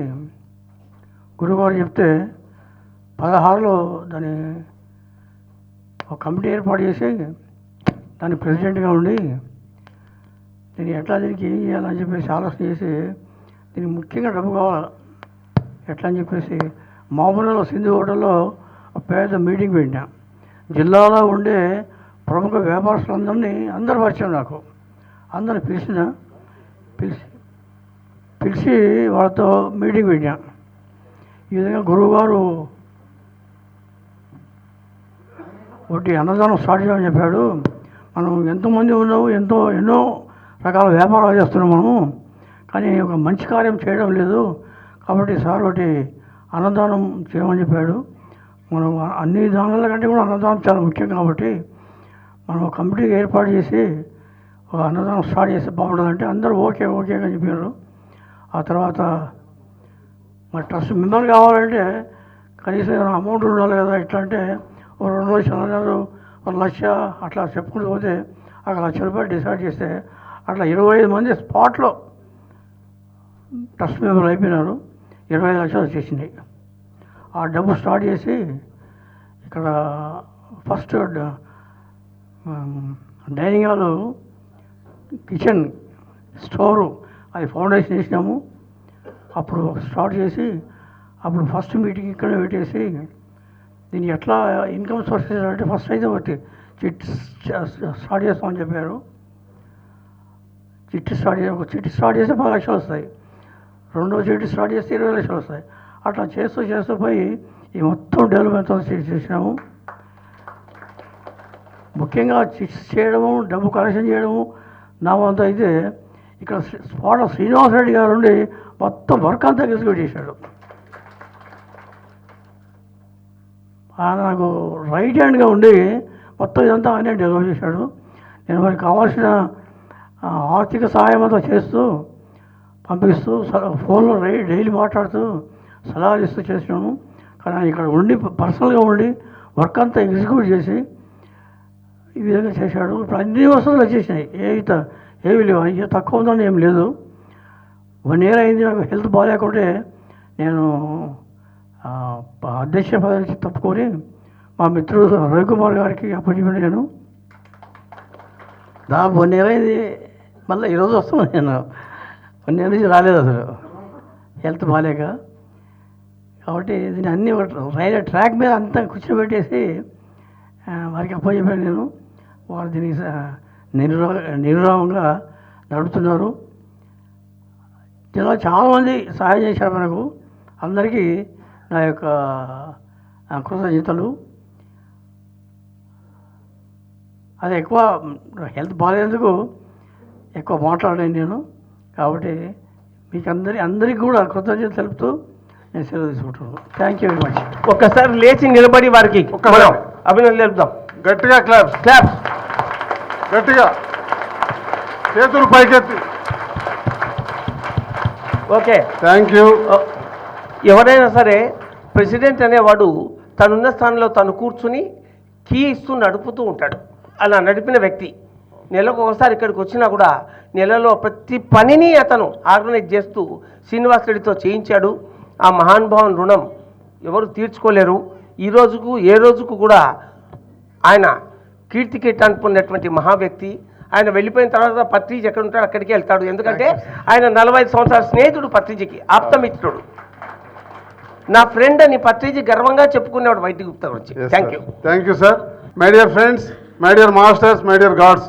గురువుగారు చెప్తే 16లో దాన్ని ఒక కమిటీ ఏర్పాటు చేసి దాని ప్రెసిడెంట్గా ఉండి దీన్ని దీనికి ఏం చేయాలని చెప్పేసి ఆలోచన చేసి దీనికి ముఖ్యంగా డబ్బు కావాలి ఎట్లా అని చెప్పేసి మామూలుగా సింధు హోటల్లో ఒక పెద్ద మీటింగ్ పెట్టినా. జిల్లాలో ఉండే ప్రముఖ వ్యాపారస్తులందరినీ అందరూ పరిచయం నాకు. అందరిని పిలిచి వాళ్ళతో మీటింగ్ పెట్టా. ఈ విధంగా గురువుగారు ఒకటి అన్నదానం స్టార్ట్ చేయమని చెప్పాడు. మనం ఎంతోమంది ఉన్నాము, ఎన్నో రకాల వ్యాపారాలు చేస్తున్నాం మనము, కానీ ఒక మంచి కార్యం చేయడం లేదు. కాబట్టి సార్ ఒకటి అన్నదానం చేయమని చెప్పాడు. మనం అన్ని దానాల కంటే కూడా అన్నదానం చాలా ముఖ్యం. కాబట్టి మనం ఒక కమిటీ ఏర్పాటు చేసి ఒక అన్నదానం స్టార్ట్ చేస్తే బాగుంటుందంటే అందరూ ఓకే అని చెప్పారు. ఆ తర్వాత మరి ట్రస్ట్ మెంబర్ కావాలంటే కనీసం ఏమైనా అమౌంట్ ఉండాలి కదా. ఎట్లా అంటే ఒక 2 లక్షలు 1 లక్ష అట్లా చెప్పుకుంటూ పోతే అక్కడ ₹1,00,000 డిసైడ్ చేస్తే అట్లా 25 మంది స్పాట్లో ట్రస్ట్ మెంబర్లు అయిపోయినారు. 25 లక్షలు వచ్చేసినాయి. ఆ డబ్బు స్టార్ట్ చేసి ఇక్కడ first dining hall, kitchen, store అది ఫౌండేషన్ వేసినాము. అప్పుడు స్టార్ట్ చేసి అప్పుడు ఫస్ట్ మీటింగ్ ఇక్కడ పెట్టేసి దీన్ని ఎట్లా ఇన్కమ్ సోర్సెస్ అంటే ఫస్ట్ అయితే ఒకటి చిట్ స్టార్ట్ చేస్తామని చెప్పారు. చిట్టి స్టార్ట్ చేస్తే 10 లక్షలు వస్తాయి. రెండో చిట్టి స్టార్ట్ చేస్తే 20 లక్షలు వస్తాయి. అట్లా చేస్తూ పోయి ఈ మొత్తం డెవలప్మెంట్ చేసినాము. ముఖ్యంగా చిట్స్ చేయడము, డబ్బు కలెక్షన్ చేయడము నా వంతు అయితే ఇక్కడ స్పాట్ శ్రీనివాసరెడ్డి గారు ఉండి మొత్తం వర్క్ అంతా ఎగ్జిక్యూట్ చేశాడు. ఆయన నాకు రైట్ హ్యాండ్గా ఉండి మొత్తం ఇదంతా ఆయనే డెవలప్ చేశాడు. నేను వారికి కావాల్సిన ఆర్థిక సహాయం అంతా చేస్తూ పంపిస్తూ ఫోన్లో డైలీ మాట్లాడుతూ సలహాలు ఇస్తూ చేసినాము. కానీ ఇక్కడ ఉండి పర్సనల్గా ఉండి వర్క్ అంతా ఎగ్జిక్యూట్ చేసి ఈ విధంగా చేశాడు. ఇప్పుడు అన్ని వసతులు వచ్చేసినాయి. ఏవి లేవు, ఏ తక్కువ ఉందని ఏం లేదు. 1 year అయింది నాకు హెల్త్ బాగాలేకుంటే నేను అధ్యక్ష పదవి నుంచి తప్పుకొని మా మిత్రుడు రవికుమార్ గారికి అప్పచెప్పాను. నేను దాదాపు 1 year అయింది. మళ్ళీ ఈరోజు వస్తున్నాను. నేను 1 year నుంచి రాలేదు అసలు హెల్త్ బాగాలేక. కాబట్టి దీన్ని అన్నీ రైల్వే ట్రాక్ మీద అంతా కూర్చోబెట్టేసి వారికి అప్పచెప్పాను నేను. వారు దీనికి నిర్విరామంగా నడుపుతున్నారు. ఇలా చాలామంది సహాయం చేశారు మనకు. అందరికీ నా యొక్క కృతజ్ఞతలు. అది ఎక్కువ హెల్త్ బాగాలేందుకు ఎక్కువ మాట్లాడలేను నేను. కాబట్టి మీకు అందరికీ కూడా కృతజ్ఞత తెలుపుతూ నేను సెలవు తీసుకుంటున్నాను. Thank you very much. ఒక్కసారి లేచి నిలబడి వారికి అభినందనలు తెలుపుదాం. గట్టిగా క్లాప్స్, గట్టిగా చేతులు పైకెత్తి. Okay, thank you. ఎవరైనా సరే ప్రెసిడెంట్ అనేవాడు తనున్న స్థానంలో తను కూర్చుని కీ ఇస్తూ నడుపుతూ ఉంటాడు. అలా నడిపిన వ్యక్తి నెలకు ఒకసారి ఇక్కడికి వచ్చినా కూడా నెలలో ప్రతి పనిని అతను ఆర్గనైజ్ చేస్తూ శ్రీనివాసరెడ్డితో చేయించాడు. ఆ మహానుభావం రుణం ఎవరు తీర్చుకోలేరు. ఈ రోజుకు ఏ రోజుకు కూడా ఆయన కీర్తి కిరీటాన్ని పొందినటువంటి మహా వ్యక్తి. ఆయన వెళ్ళిపోయిన తర్వాత పత్రిజీ ఎక్కడ ఉంటాడు అక్కడికి వెళ్తాడు. ఎందుకంటే ఆయన 45 సంవత్సరాల స్నేహితుడు, పత్రిజీకి ఆప్తమిత్రుడు, నా ఫ్రెండ్ అని పత్రిజీ గర్వంగా చెప్పుకునేవాడు వైద్య గుప్తా గురించి. Thank you sir. My dear friends, my dear masters, my dear God's,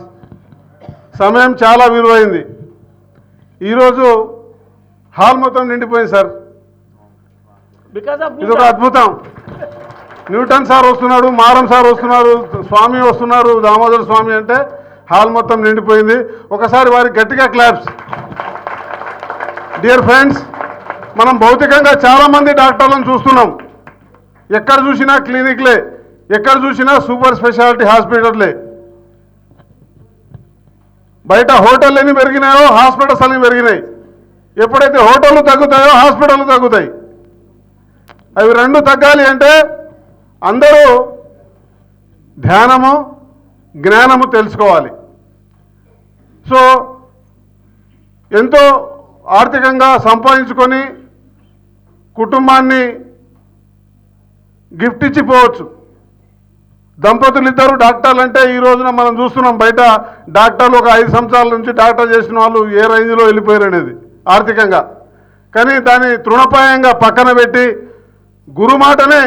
సమయం చాలా విలువైంది. ఈరోజు హాల్ మొత్తం నిండిపోయింది సార్. బికాస్ ఆఫ్ ఇది ఒక అద్భుతం. న్యూటన్ సార్ వస్తున్నాడు, మారం సార్ వస్తున్నారు, స్వామి వస్తున్నారు, దామోదర స్వామి అంటే హాల్ మొత్తం నిండిపోయింది. ఒకసారి వారికి గట్టిగా క్లాప్స్. డియర్ ఫ్రెండ్స్, మనం భౌతికంగా చాలామంది డాక్టర్లను చూస్తున్నాం. ఎక్కడ చూసినా క్లినిక్లే, ఎక్కడ చూసినా సూపర్ స్పెషాలిటీ హాస్పిటల్లే. బయట హోటల్ ఎన్ని పెరిగినాయో హాస్పిటల్స్ అన్ని పెరిగినాయి. ఎప్పుడైతే హోటళ్ళు తగ్గుతాయో హాస్పిటళ్ళు తగ్గుతాయి. అవి రెండు తగ్గాలి అంటే అందరూ ధ్యానము జ్ఞానము తెలుసుకోవాలి. సో ఎంతో ఆర్థికంగా సంపాదించుకొని కుటుంబాన్ని గిఫ్ట్ ఇచ్చిపోవచ్చు. దంపతులు ఇద్దరు డాక్టర్లు అంటే ఈ రోజున మనం చూస్తున్నాం బయట డాక్టర్లు ఒక 5 సంవత్సరాల నుంచి డాక్టర్ చేసిన వాళ్ళు ఏ రేంజ్లో వెళ్ళిపోయారు అనేది ఆర్థికంగా. కానీ దాన్ని తృణప్రాయంగా పక్కన పెట్టి గురుమాటనే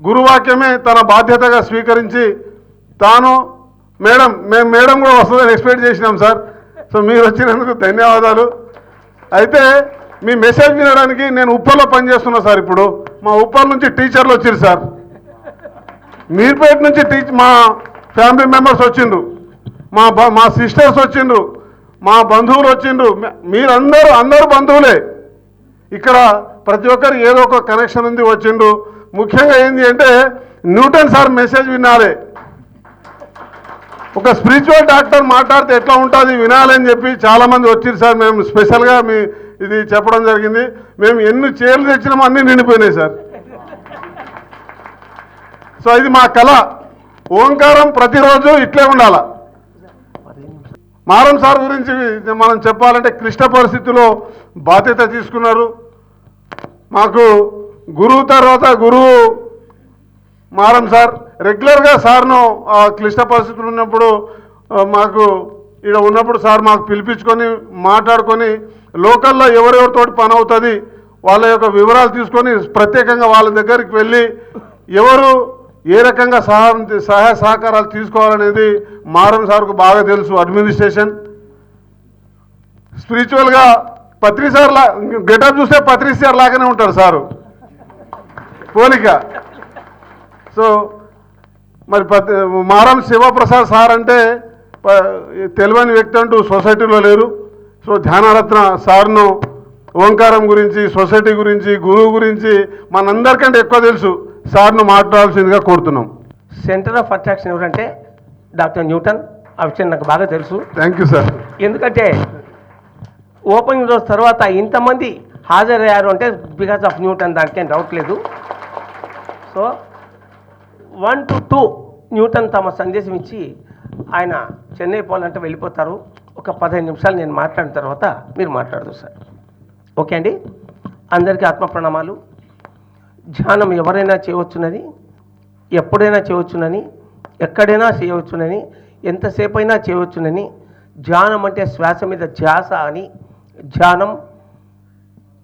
గురువాక్యమే తన బాధ్యతగా స్వీకరించి తాను మేము మేడం కూడా వస్తుందని ఎక్స్పెక్ట్ చేసినాం సార్. సో మీరు వచ్చినందుకు ధన్యవాదాలు. అయితే మీ మెసేజ్ వినడానికి నేను ఉప్పల్లో పనిచేస్తున్నా సార్. ఇప్పుడు మా ఉప్పల్ నుంచి టీచర్లు వచ్చారు సార్, మీర్పేట నుంచి మా ఫ్యామిలీ మెంబర్స్ వచ్చిండ్రు, మా సిస్టర్స్ వచ్చిండ్రు, మా బంధువులు వచ్చిండ్రు. అందరూ బంధువులే. ఇక్కడ ప్రతి ఒక్కరికి ఏదో ఒక కనెక్షన్ ఉంది, వచ్చిండ్రు. ముఖ్యంగా ఏంటి అంటే న్యూటన్ సార్ మెసేజ్ వినాలి. ఒక స్పిరిచువల్ డాక్టర్ మాట్లాడితే ఎట్లా ఉంటుంది వినాలని చెప్పి చాలామంది వచ్చింది సార్. మేము స్పెషల్గా ఇది చెప్పడం జరిగింది. మేము ఎన్ని చీరలు తెచ్చినామో అన్నీ నిండిపోయినాయి సార్. సో ఇది మా కళ. ఓంకారం ప్రతిరోజు ఇట్లే ఉండాల. మారం సార్ గురించి మనం చెప్పాలంటే క్లిష్ట పరిస్థితుల్లో బాధ్యత తీసుకున్నారు. మాకు గురువు తర్వాత గురువు మారం సార్. రెగ్యులర్గా సార్ను క్లిష్ట పరిస్థితులు ఉన్నప్పుడు మాకు ఇక్కడ ఉన్నప్పుడు సార్ మాకు పిలిపించుకొని మాట్లాడుకొని లోకల్లో ఎవరెవరితోటి పని అవుతుంది వాళ్ళ యొక్క వివరాలు తీసుకొని ప్రత్యేకంగా వాళ్ళ దగ్గరికి వెళ్ళి ఎవరు ఏ రకంగా సహాయ సహకారాలు తీసుకోవాలనేది మారం సార్కు బాగా తెలుసు. అడ్మినిస్ట్రేషన్ స్పిరిచువల్గా పత్రి సార్ గెటప్ చూస్తే పత్రి సార్ లాగానే ఉంటారు సారు, పోలిక. సో మరి మారం శివప్రసాద్ సార్ అంటే తెలియని వ్యక్తి అంటూ సొసైటీలో లేరు. సో ధ్యానరత్న సార్ను ఓంకారం గురించి, సొసైటీ గురించి, గురువు గురించి మనందరికంటే ఎక్కువ తెలుసు. సార్ను మాట్లాడాల్సిందిగా కోరుతున్నాం. సెంటర్ ఆఫ్ అట్రాక్షన్ ఎవరంటే డాక్టర్ న్యూటన్. ఆ విషయం నాకు బాగా తెలుసు. Thank you sir. ఎందుకంటే ఓపెనింగ్ రోజు తర్వాత ఇంతమంది హాజరయ్యారు అంటే బికాస్ ఆఫ్ న్యూటన్, దానికేం డౌట్ లేదు. సో 1 to 2 న్యూటన్ తమ సందేశం ఇచ్చి ఆయన చెన్నై పోవాలంటే వెళ్ళిపోతారు. ఒక 15 నిమిషాలు నేను మాట్లాడిన తర్వాత మీరు మాట్లాడదు సార్. ఓకే అండి. అందరికీ ఆత్మ ప్రణామాలు. ధ్యానం ఎవరైనా చేయవచ్చునని, ఎప్పుడైనా చేయవచ్చునని, ఎక్కడైనా చేయవచ్చునని, ఎంతసేపు అయినా చేయవచ్చునని. ధ్యానం అంటే శ్వాస మీద ధ్యాస అని. ధ్యానం,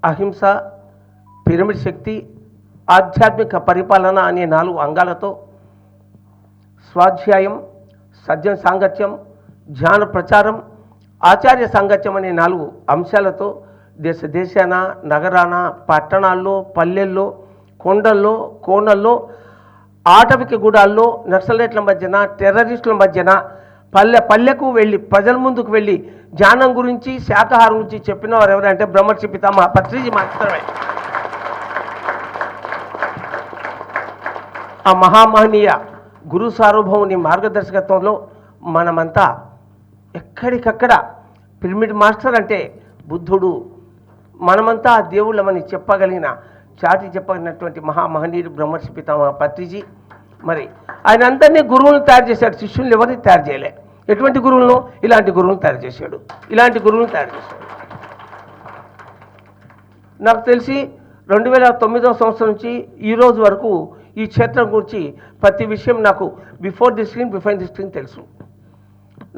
అహింస, పిరమిడ్ శక్తి, ఆధ్యాత్మిక పరిపాలన అనే 4 అంగాలతో స్వాధ్యాయం, సజ్జన సాంగత్యం, ధ్యాన ప్రచారం, ఆచార్య సాంగత్యం అనే 4 అంశాలతో దేశాన, నగరాన, పట్టణాల్లో, పల్లెల్లో, కొండల్లో, కోనల్లో, ఆటవిక గూడాల్లో, నక్సలైట్ల మధ్యన, టెర్రరిస్టుల మధ్యన, పల్లెకు వెళ్ళి ప్రజల ముందుకు వెళ్ళి ధ్యానం గురించి, శాకాహారం గురించి చెప్పిన వారు ఎవరంటే బ్రహ్మర్షి పితామహ పత్రిజీ మాత్రమే. ఆ మహామహనీయ గురు సార్వభౌముని మార్గదర్శకత్వంలో మనమంతా ఎక్కడికక్కడ పిరమిడ్ మాస్టర్ అంటే బుద్ధుడు, మనమంతా దేవుళ్ళమని చెప్పగలిగిన, చాటి చెప్పగలిగినటువంటి మహామహనీయుడు బ్రహ్మర్షి పితామహ పత్రిజీ. మరి ఆయన అందరినీ గురువులను తయారు చేశాడు, శిష్యులను ఎవరిని తయారు చేయలే. ఎటువంటి గురువులను? ఇలాంటి గురువులను తయారు చేశాడు. నాకు తెలిసి 2009వ సంవత్సరం నుంచి ఈ రోజు వరకు ఈ క్షేత్రం గురించి ప్రతి విషయం నాకు before the screen, behind the screen తెలుసు.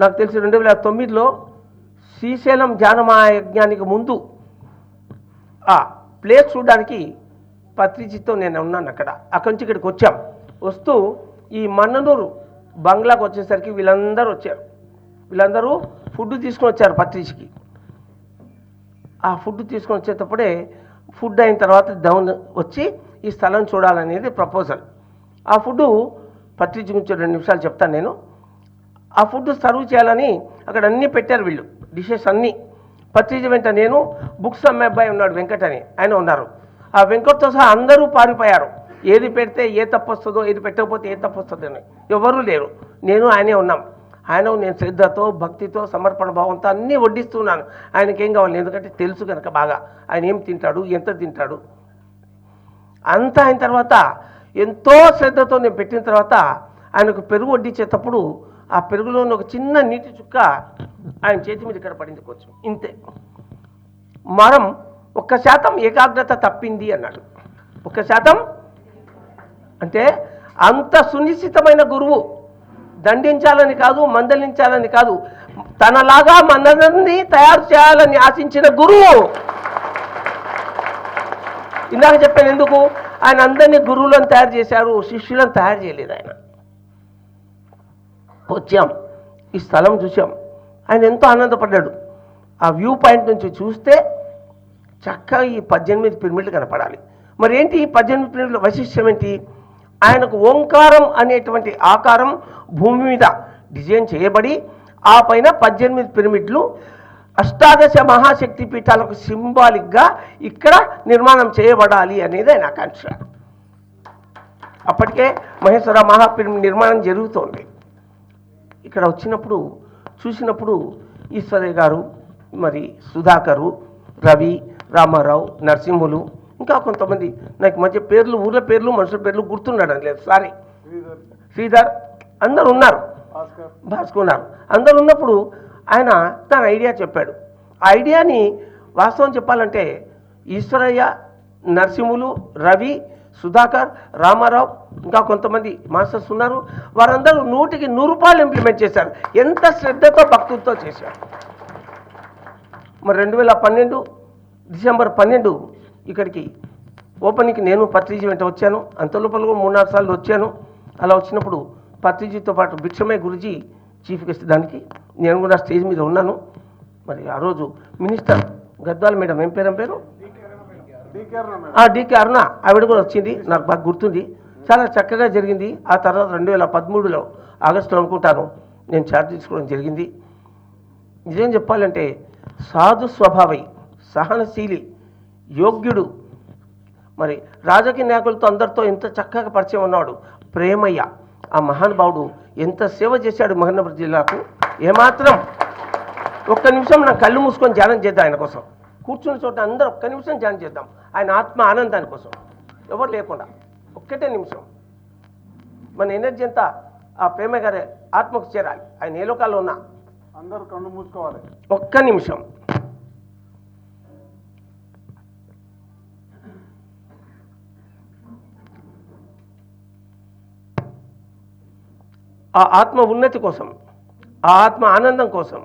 నాకు తెలిసి 2009లో శ్రీశైలం ధ్యానమహాయజ్ఞానికి ముందు ఆ ప్లేస్ చూడడానికి పత్రిజీతో నేను ఉన్నాను. అక్కడి నుంచి ఇక్కడికి వచ్చాం. వస్తూ ఈ మన్ననూరు బంగ్లాకు వచ్చేసరికి వీళ్ళందరూ ఫుడ్ తీసుకొని వచ్చారు పత్రిజీకి. ఆ ఫుడ్ తీసుకొని వచ్చేటప్పుడే ఫుడ్ అయిన తర్వాత డౌన్ వచ్చి ఈ స్థలం చూడాలనేది ప్రపోజల్. ఆ ఫుడ్ పత్రిక గురించి 2 నిమిషాలు చెప్తాను నేను. ఆ ఫుడ్ సర్వ్ చేయాలని అక్కడ అన్నీ పెట్టారు వీళ్ళు, డిషెస్ అన్నీ. పత్రిక వెంట నేను, బుక్స్ అమ్మే అబ్బాయి ఉన్నాడు వెంకట్ అని, ఆయన ఉన్నారు. ఆ వెంకట్తో సహా అందరూ పారిపోయారు. ఏది పెడితే ఏ తప్పు వస్తుందో, ఏది పెట్టకపోతే ఏ తప్పు వస్తుందో అని. ఎవరూ లేరు, నేను ఆయనే ఉన్నాం. ఆయన నేను శ్రద్ధతో, భక్తితో, సమర్పణ భావంతో అన్నీ వడ్డిస్తున్నాను. ఆయనకేం కావాలి, ఎందుకంటే తెలుసు కనుక బాగా ఆయన ఏం తింటాడు, ఎంత తింటాడు అంతా. అయిన తర్వాత ఎంతో శ్రద్ధతో నేను పెట్టిన తర్వాత ఆయనకు పెరుగు వడ్డించేటప్పుడు ఆ పెరుగులోని ఒక చిన్న నీటి చుక్క ఆయన చేతి మీద ఇక్కడ పడింది, కొంచెం ఇంతే. మనం 1% ఏకాగ్రత తప్పింది అన్నాడు. 1% అంటే అంత సునిశ్చితమైన గురువు. దండించాలని కాదు, మందలించాలని కాదు, తనలాగా మనందరినీ తయారు చేయాలని ఆశించిన గురువు. ఇందాక చెప్పాను ఎందుకు, ఆయన అందరినీ గురువులను తయారు చేశారు, శిష్యులను తయారు చేయలేదు. ఆయన వచ్చాం, ఈ స్థలం చూసాం, ఆయన ఎంతో ఆనందపడ్డాడు. ఆ వ్యూ పాయింట్ నుంచి చూస్తే చక్కగా ఈ 18 పిరమిడ్లు కనపడాలి. మరి ఏంటి ఈ 18 పిరమిడ్ల వైశిష్ట్యం ఏంటి? ఆయనకు ఓంకారం అనేటువంటి ఆకారం భూమి మీద డిజైన్ చేయబడి ఆ పైన 18 పిరమిడ్లు అష్టాదశ మహాశక్తి పీఠాలకు సింబాలిక్గా ఇక్కడ నిర్మాణం చేయబడాలి అనేది ఆయన ఆకాంక్ష. అప్పటికే మహేశ్వర మహాపిరమిడ్ నిర్మాణం జరుగుతోంది. ఇక్కడ వచ్చినప్పుడు చూసినప్పుడు ఈశ్వరయ్య గారు, మరి సుధాకరు, రవి, రామారావు, నరసింహులు, ఇంకా కొంతమంది నాకు మధ్య పేర్లు, ఊర్ల పేర్లు, మనుషుల పేర్లు గుర్తున్నాడు లేదు, సారీ, శ్రీధర్, అందరు ఉన్నారు, భాస్కర్ ఉన్నారు. అందరు ఉన్నప్పుడు ఆయన తన ఐడియా చెప్పాడు. ఆ ఐడియాని వాస్తవం చెప్పాలంటే ఈశ్వరయ్య, నరసింహులు, రవి, సుధాకర్, రామారావు, ఇంకా కొంతమంది మాస్టర్స్ ఉన్నారు. వారందరూ 100కి 100 ఇంప్లిమెంట్ చేశారు. ఎంత శ్రద్ధతో, భక్తులతో చేశారు. మరి 2012 డిసెంబర్ 12 ఇక్కడికి ఓపెనింగ్కి నేను పత్రిజీ వెంట వచ్చాను. అంతలోపల కూడా 3-4 సార్లు వచ్చాను. అలా వచ్చినప్పుడు పత్రిజీతో పాటు భిక్షమయ్య గురుజీ చీఫ్ గెస్ట్, దానికి నేను కూడా స్టేజ్ మీద ఉన్నాను. మరి ఆ రోజు మినిస్టర్ గద్వాల్ మేడం, ఏం పేరు డికే అరుణ, ఆవిడ కూడా వచ్చింది, నాకు బాగా గుర్తుంది. చాలా చక్కగా జరిగింది. ఆ తర్వాత 2013 ఆగస్టులో అనుకుంటాను నేను ఛార్జ్ తీసుకోవడం జరిగింది. నిజం చెప్పాలంటే సాధు స్వభావి, సహనశీలి, యోగ్యుడు, మరి రాజకీయ నాయకులతో అందరితో ఎంత చక్కగా పరిచయం ఉన్నాడు. ప్రేమయ్య, ఆ మహానుభావుడు ఎంత సేవ చేశాడు మహబూబ్నగర్ జిల్లాకు. ఏమాత్రం ఒక్క నిమిషం నా కళ్ళు మూసుకొని ధ్యానం చేద్దాం. ఆయన కోసం కూర్చున్న చోట అందరూ ఒక్క నిమిషం ధ్యానం చేద్దాం. ఆయన ఆత్మ ఆనందాని కోసం, ఎవరు లేకుండా ఒక్కటే నిమిషం. మన ఎనర్జీ అంతా ఆ ప్రేమ గారి ఆత్మకు చేరాలి. ఆయన ఏ లోకాల్లో ఉన్నా అందరూ కళ్ళు మూసుకోవాలి. ఒక్క నిమిషం. ఆ ఆత్మ ఉన్నతి కోసం, ఆ ఆత్మ ఆనందం కోసం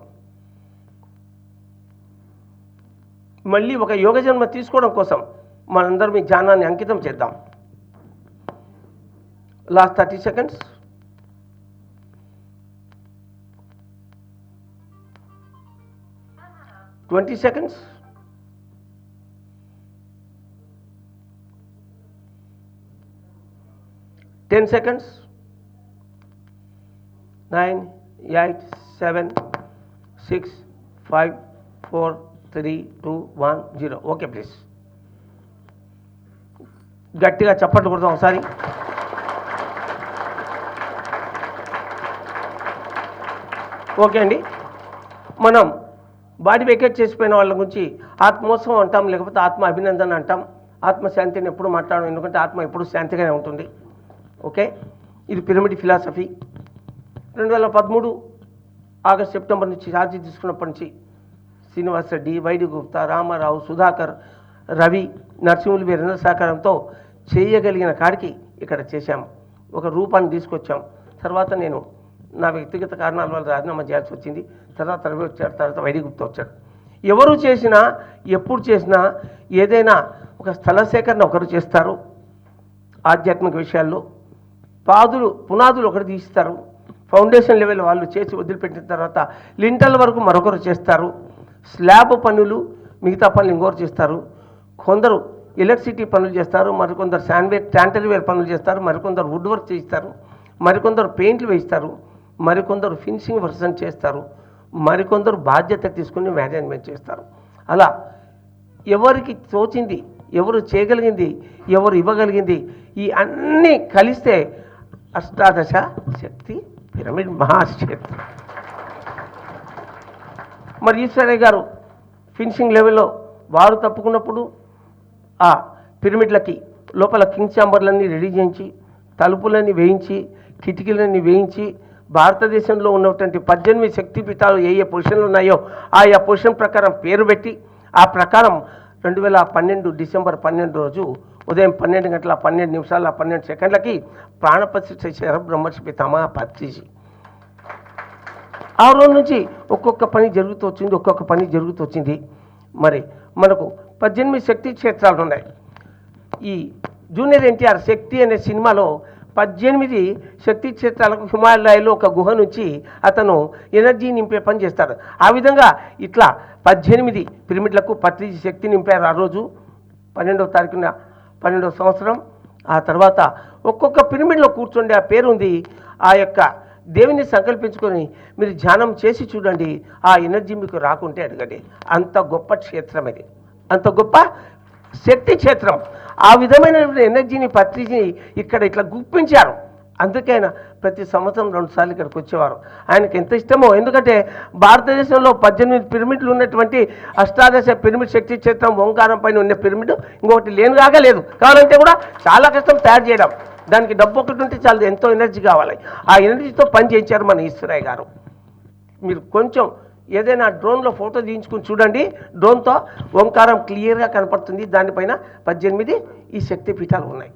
మళ్ళీ ఒక యోగ జన్మ తీసుకోవడం కోసం మనందరం ఈ ధ్యానాన్ని అంకితం చేద్దాం. Last 30 seconds. $20 seconds. $10 seconds. 9, 8, 7, 6, 5, 4, 3, 2, 1, 0. Okay please. గట్టిగా చప్పట్లు కొడదాం ఒకసారి. ఓకే అండి. మనం బాడీ వెకేట్ చేసిపోయిన వాళ్ళ గురించి ఆత్మోత్సవం అంటాం, లేకపోతే ఆత్మ అభినందన అంటాం. ఆత్మశాంతిని ఎప్పుడు మాట్లాడడం, ఎందుకంటే ఆత్మ ఎప్పుడు శాంతిగానే ఉంటుంది. ఓకే, ఇది పిరమిడ్ ఫిలాసఫీ. 2013 ఆగస్ట్ సెప్టెంబర్ నుంచి ఛార్జీ తీసుకున్నప్పటి నుంచి శ్రీనివాస్ రెడ్డి, వైడి గుప్తా, రామారావు, సుధాకర్, రవి, నరసింహులు వీరందరి సహకారంతో చేయగలిగిన కాడికి ఇక్కడ చేశాము. ఒక రూపాన్ని తీసుకొచ్చాం. తర్వాత నేను నా వ్యక్తిగత కారణాల వల్ల రాజీనామా చేయాల్సి వచ్చింది. తర్వాత రవి వచ్చాడు, తర్వాత వైడి గుప్తా వచ్చాడు. ఎవరు చేసినా, ఎప్పుడు చేసినా ఏదైనా ఒక స్థల సేకరణ ఒకరు చేస్తారు. ఆధ్యాత్మిక విషయాల్లో పునాదులు ఒకరు తీస్తారు. ఫౌండేషన్ లెవెల్ వాళ్ళు చేసి వదిలిపెట్టిన తర్వాత లింటల్ వరకు మరొకరు చేస్తారు. స్లాబ్ పనులు, మిగతా పనులు ఇంకొకరు చేస్తారు. కొందరు ఎలక్ట్రిసిటీ పనులు చేస్తారు, మరికొందరు శానిటరీవేర్ పనులు చేస్తారు, మరికొందరు వుడ్ వర్క్ చేయిస్తారు, మరికొందరు పెయింట్లు వేయిస్తారు, మరికొందరు ఫినిషింగ్ వర్క్ చేస్తారు, మరికొందరు బాధ్యత తీసుకుని మేనేజ్మెంట్ చేస్తారు. అలా ఎవరికి తోచింది, ఎవరు చేయగలిగింది, ఎవరు ఇవ్వగలిగింది, ఈ అన్నీ కలిస్తే అష్టాదశ శక్తి పిరమిడ్ మహాశక్తి. మరి ఈశ్వరయ్య గారు ఫినిషింగ్ లెవెల్లో వారు తప్పుకున్నప్పుడు ఆ పిరమిడ్లకి లోపల కింగ్ ఛాంబర్లన్నీ రెడీ చేయించి, తలుపులన్నీ వేయించి, కిటికీలన్నీ వేయించి, భారతదేశంలో ఉన్నటువంటి 18 శక్తిపీఠాలు ఏ ఏ పొజిషన్లు ఉన్నాయో ఆయా పొజిషన్ ప్రకారం పేరు పెట్టి, ఆ ప్రకారం 2012 డిసెంబర్ 12 రోజు ఉదయం 12 గంటల 12 నిమిషాల 12 సెకండ్లకి ప్రాణప్రతిష్ఠ చేశారు బ్రహ్మర్షి పితామహ పత్రిజీ. ఆ రోజు నుంచి ఒక్కొక్క పని జరుగుతూ వచ్చింది. మరి మనకు 18 శక్తి క్షేత్రాలు ఉన్నాయి. ఈ జూనియర్ ఎన్టీఆర్ శక్తి అనే సినిమాలో 18 శక్తి క్షేత్రాలకు హిమాలయాల్లో ఒక గుహ నుంచి అతను ఎనర్జీ నింపే పని చేస్తాడు. ఆ విధంగా ఇట్లా 18 పిరమిడ్లకు పత్రిజీ శక్తి నింపారు ఆ రోజు 12వ తారీఖున 12వ సంవత్సరం. ఆ తర్వాత ఒక్కొక్క పిరమిడ్లో కూర్చుండే ఆ పేరు ఉంది. ఆ యొక్క దేవుని సంకల్పించుకొని మీరు ధ్యానం చేసి చూడండి, ఆ ఎనర్జీ మీకు రాకుంటే అడగండి. అంత గొప్ప క్షేత్రం ఇది, అంత గొప్ప శక్తి క్షేత్రం. ఆ విధమైన ఎనర్జీని పత్రిజీని ఇక్కడ ఇట్లా గుప్పించారు. అందుకే ఆయన ప్రతి సంవత్సరం 2 సార్లు ఇక్కడికి వచ్చేవారు. ఆయనకి ఎంత ఇష్టమో, ఎందుకంటే భారతదేశంలో 18 పిరమిడ్లు ఉన్నటువంటి అష్టాదశ పిరమిడ్ శక్తి క్షేత్రం ఓంకారం పైన ఉన్న పిరమిడ్ ఇంకొకటి లేనుగాక లేదు. కావాలంటే కూడా చాలా కష్టం తయారు చేయడం. దానికి డబ్బు ఒకటి ఉంటే చాలా, ఎంతో ఎనర్జీ కావాలి. ఆ ఎనర్జీతో పని చేయించారు మన ఈశ్వరయ్య గారు. మీరు కొంచెం ఏదైనా డ్రోన్లో ఫోటో తీయించుకుని చూడండి, డ్రోన్తో ఓంకారం క్లియర్గా కనపడుతుంది. దానిపైన 18 ఈ శక్తి పీఠాలు ఉన్నాయి.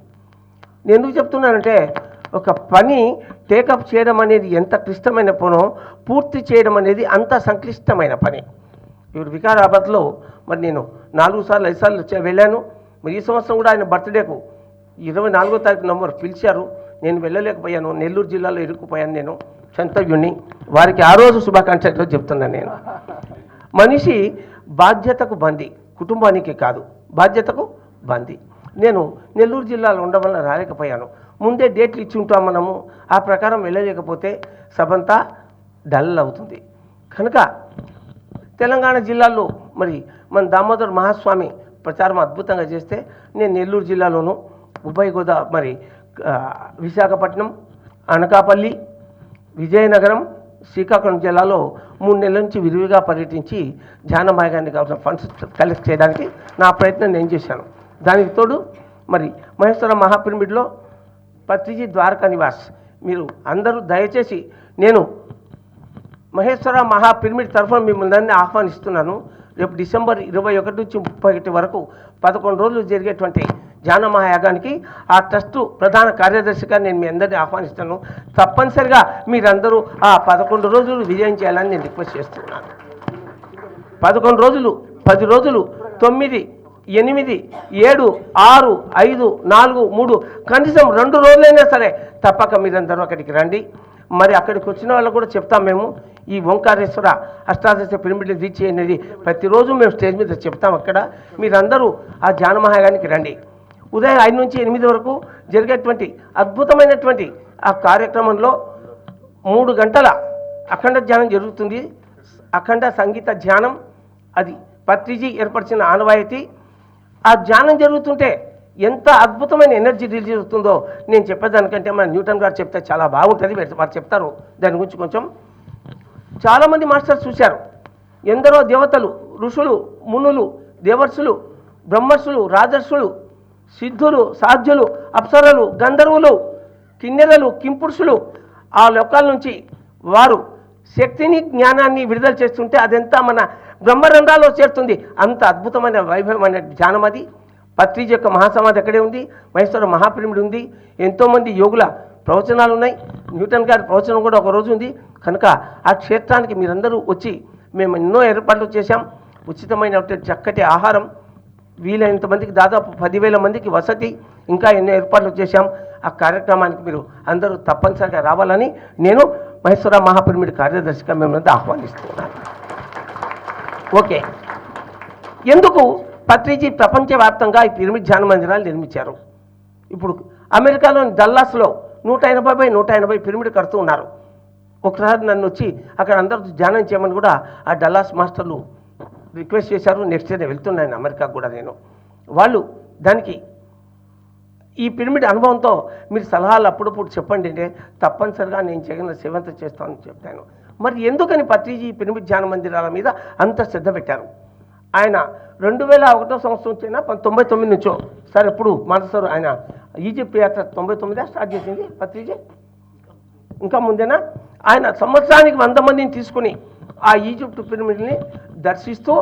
నేను ఎందుకు చెప్తున్నానంటే, ఒక పని టేకప్ చేయడం అనేది ఎంత క్లిష్టమైన పనో పూర్తి చేయడం అనేది అంత సంక్లిష్టమైన పని. ఇప్పుడు వికారాబాద్లో మరి నేను 4 సార్లు 5 సార్లు వెళ్ళాను. మరి ఈ సంవత్సరం కూడా ఆయన బర్త్డేకు 24వ తారీఖు నంబర్ పిలిచారు. నేను వెళ్ళలేకపోయాను. నెల్లూరు జిల్లాలో ఇరుక్కుపోయాను. నేను చంతవ్యుణ్ణి. వారికి ఆ రోజు శుభాకాంక్షలు చెప్తున్నాను. నేను మనిషి బాధ్యతకు బందీ, కుటుంబానికి కాదు, బాధ్యతకు బందీ. నేను నెల్లూరు జిల్లాలో ఉండడం వల్ల రాలేకపోయాను. ముందే డేట్లు ఇచ్చి ఉంటాం మనము, ఆ ప్రకారం వెళ్ళలేకపోతే సభంతా డల్ అవుతుంది. కనుక తెలంగాణ జిల్లాలో మరి మన దామోదర్ మహాస్వామి ప్రచారం అద్భుతంగా చేస్తే నేను నెల్లూరు జిల్లాలోను, ఉభయ గోదావరి మరి విశాఖపట్నం, అనకాపల్లి, విజయనగరం, శ్రీకాకుళం జిల్లాలో 3 నెలల నుంచి విరివిగా పర్యటించి ధ్యానమార్గాన్ని కావాల్సిన ఫండ్స్ కలెక్ట్ చేయడానికి నా ప్రయత్నం నేను చేశాను. దానికి తోడు మరి మహేశ్వర మహాపిరమిడ్లో పత్రిజీ ద్వారకా నివాస్, మీరు అందరూ దయచేసి, నేను మహేశ్వర మహాపిరమిడ్ తరఫున మిమ్మల్ని అందరినీ ఆహ్వానిస్తున్నాను. రేపు డిసెంబర్ 21 నుంచి 31 వరకు 11 రోజులు జరిగేటువంటి ధ్యాన మహాయాగానికి ఆ ట్రస్టు ప్రధాన కార్యదర్శిగా నేను మీ అందరినీ ఆహ్వానిస్తాను. తప్పనిసరిగా మీరందరూ ఆ 11 రోజులు విజయం చేయాలని నేను రిక్వెస్ట్ చేస్తున్నాను. 11 రోజులు, 10 రోజులు, 9, 8, 7, 6, 5, 4, 3 కనీసం 2 రోజులైనా సరే తప్పక మీరందరూ అక్కడికి రండి. మరి అక్కడికి వచ్చిన వాళ్ళకు కూడా చెప్తాం మేము, ఈ ఓంకారేశ్వర అష్టాదశ పిరమిడ్ని రీచ్ అయినది ప్రతిరోజు మేము స్టేజ్ మీద చెప్తాం. అక్కడ మీరందరూ ఆ ధ్యాన మహాయాగానికి రండి. ఉదయం 5 నుంచి 8 వరకు జరిగేటువంటి అద్భుతమైనటువంటి ఆ కార్యక్రమంలో 3 గంటల అఖండ ధ్యానం జరుగుతుంది. అఖండ సంగీత ధ్యానం, అది పత్రిజీ ఏర్పరిచిన ఆనవాయితీ. ఆ ధ్యానం జరుగుతుంటే ఎంత అద్భుతమైన ఎనర్జీ రిలీజ్ అవుతుందో నేను చెప్పేదానికంటే మన న్యూటన్ గారు చెప్తే చాలా బాగుంటుంది. వారు చెప్తారు దాని గురించి కొంచెం. చాలామంది మాస్టర్స్ చూశారు. ఎందరో దేవతలు, ఋషులు, మునులు, దేవర్షులు, బ్రహ్మర్షులు, రాజర్షులు, సిద్ధులు, సాధ్యులు, అప్సరలు, గంధర్వులు, కిన్నెరలు, కింపురుషులు ఆ లోకాల నుంచి వారు శక్తిని, జ్ఞానాన్ని విడుదల చేస్తుంటే అదంతా మన బ్రహ్మరంధ్రాల్లో చేరుతుంది. అంత అద్భుతమైన వైభవమైన ధ్యానం అది. పత్రిజీ యొక్క మహాసమాధి అక్కడే ఉంది. మహేశ్వర మహాపిరమిడ్ ఉంది. ఎంతోమంది యోగుల ప్రవచనాలు ఉన్నాయి. న్యూటన్ గారి ప్రవచనం కూడా ఒక రోజు ఉంది. కనుక ఆ క్షేత్రానికి మీరందరూ వచ్చి, మేము ఎన్నో ఏర్పాట్లు చేశాం. ఉచితమైనటువంటి చక్కటి ఆహారం, వీలైనంత మందికి దాదాపు 10,000 మందికి వసతి, ఇంకా ఎన్నో ఏర్పాట్లు చేశాం. ఆ కార్యక్రమానికి మీరు అందరూ తప్పనిసరిగా రావాలని నేను మహేశ్వర మహాపిరమిడ్ కార్యదర్శిగా మిమ్మల్ని ఆహ్వానిస్తున్నాను. ఓకే, ఎందుకు పత్రిజీ ప్రపంచవ్యాప్తంగా ఈ పిరమిడ్ ధ్యాన మందిరాలు నిర్మించారు. ఇప్పుడు అమెరికాలోని డల్లాస్లో 180 పిరమిడ్ కడుతూ ఉన్నారు. ఒకసారి నన్ను వచ్చి అక్కడ అందరూ ధ్యానం చేయమని కూడా ఆ డల్లాస్ మాస్టర్లు రిక్వెస్ట్ చేశారు. నెక్స్ట్ డే వెళ్తున్నాను అమెరికాకు కూడా నేను. వాళ్ళు దానికి ఈ పిరమిడ్ అనుభవంతో మీరు సలహాలు అప్పుడప్పుడు చెప్పండి అంటే తప్పనిసరిగా నేను చేయగలిగిన సేవంత చేస్తానని చెప్తాను. మరి ఎందుకని పత్రిజీ పిరమిడ్ ధ్యాన మందిరాల మీద అంత శ్రద్ధ పెట్టారు? ఆయన 2001 సంవత్సరం వచ్చినా 99 నుంచో సార్ ఎప్పుడు మాట్లాడతారు. ఆయన ఈజిప్ట్ యాత్ర 99 స్టార్ట్ చేసింది పత్రిజీ, ఇంకా ముందేనా? ఆయన సంవత్సరానికి 100 మందిని తీసుకుని ఆ ఈజిప్ట్ పిరమిడ్ని దర్శిస్తూ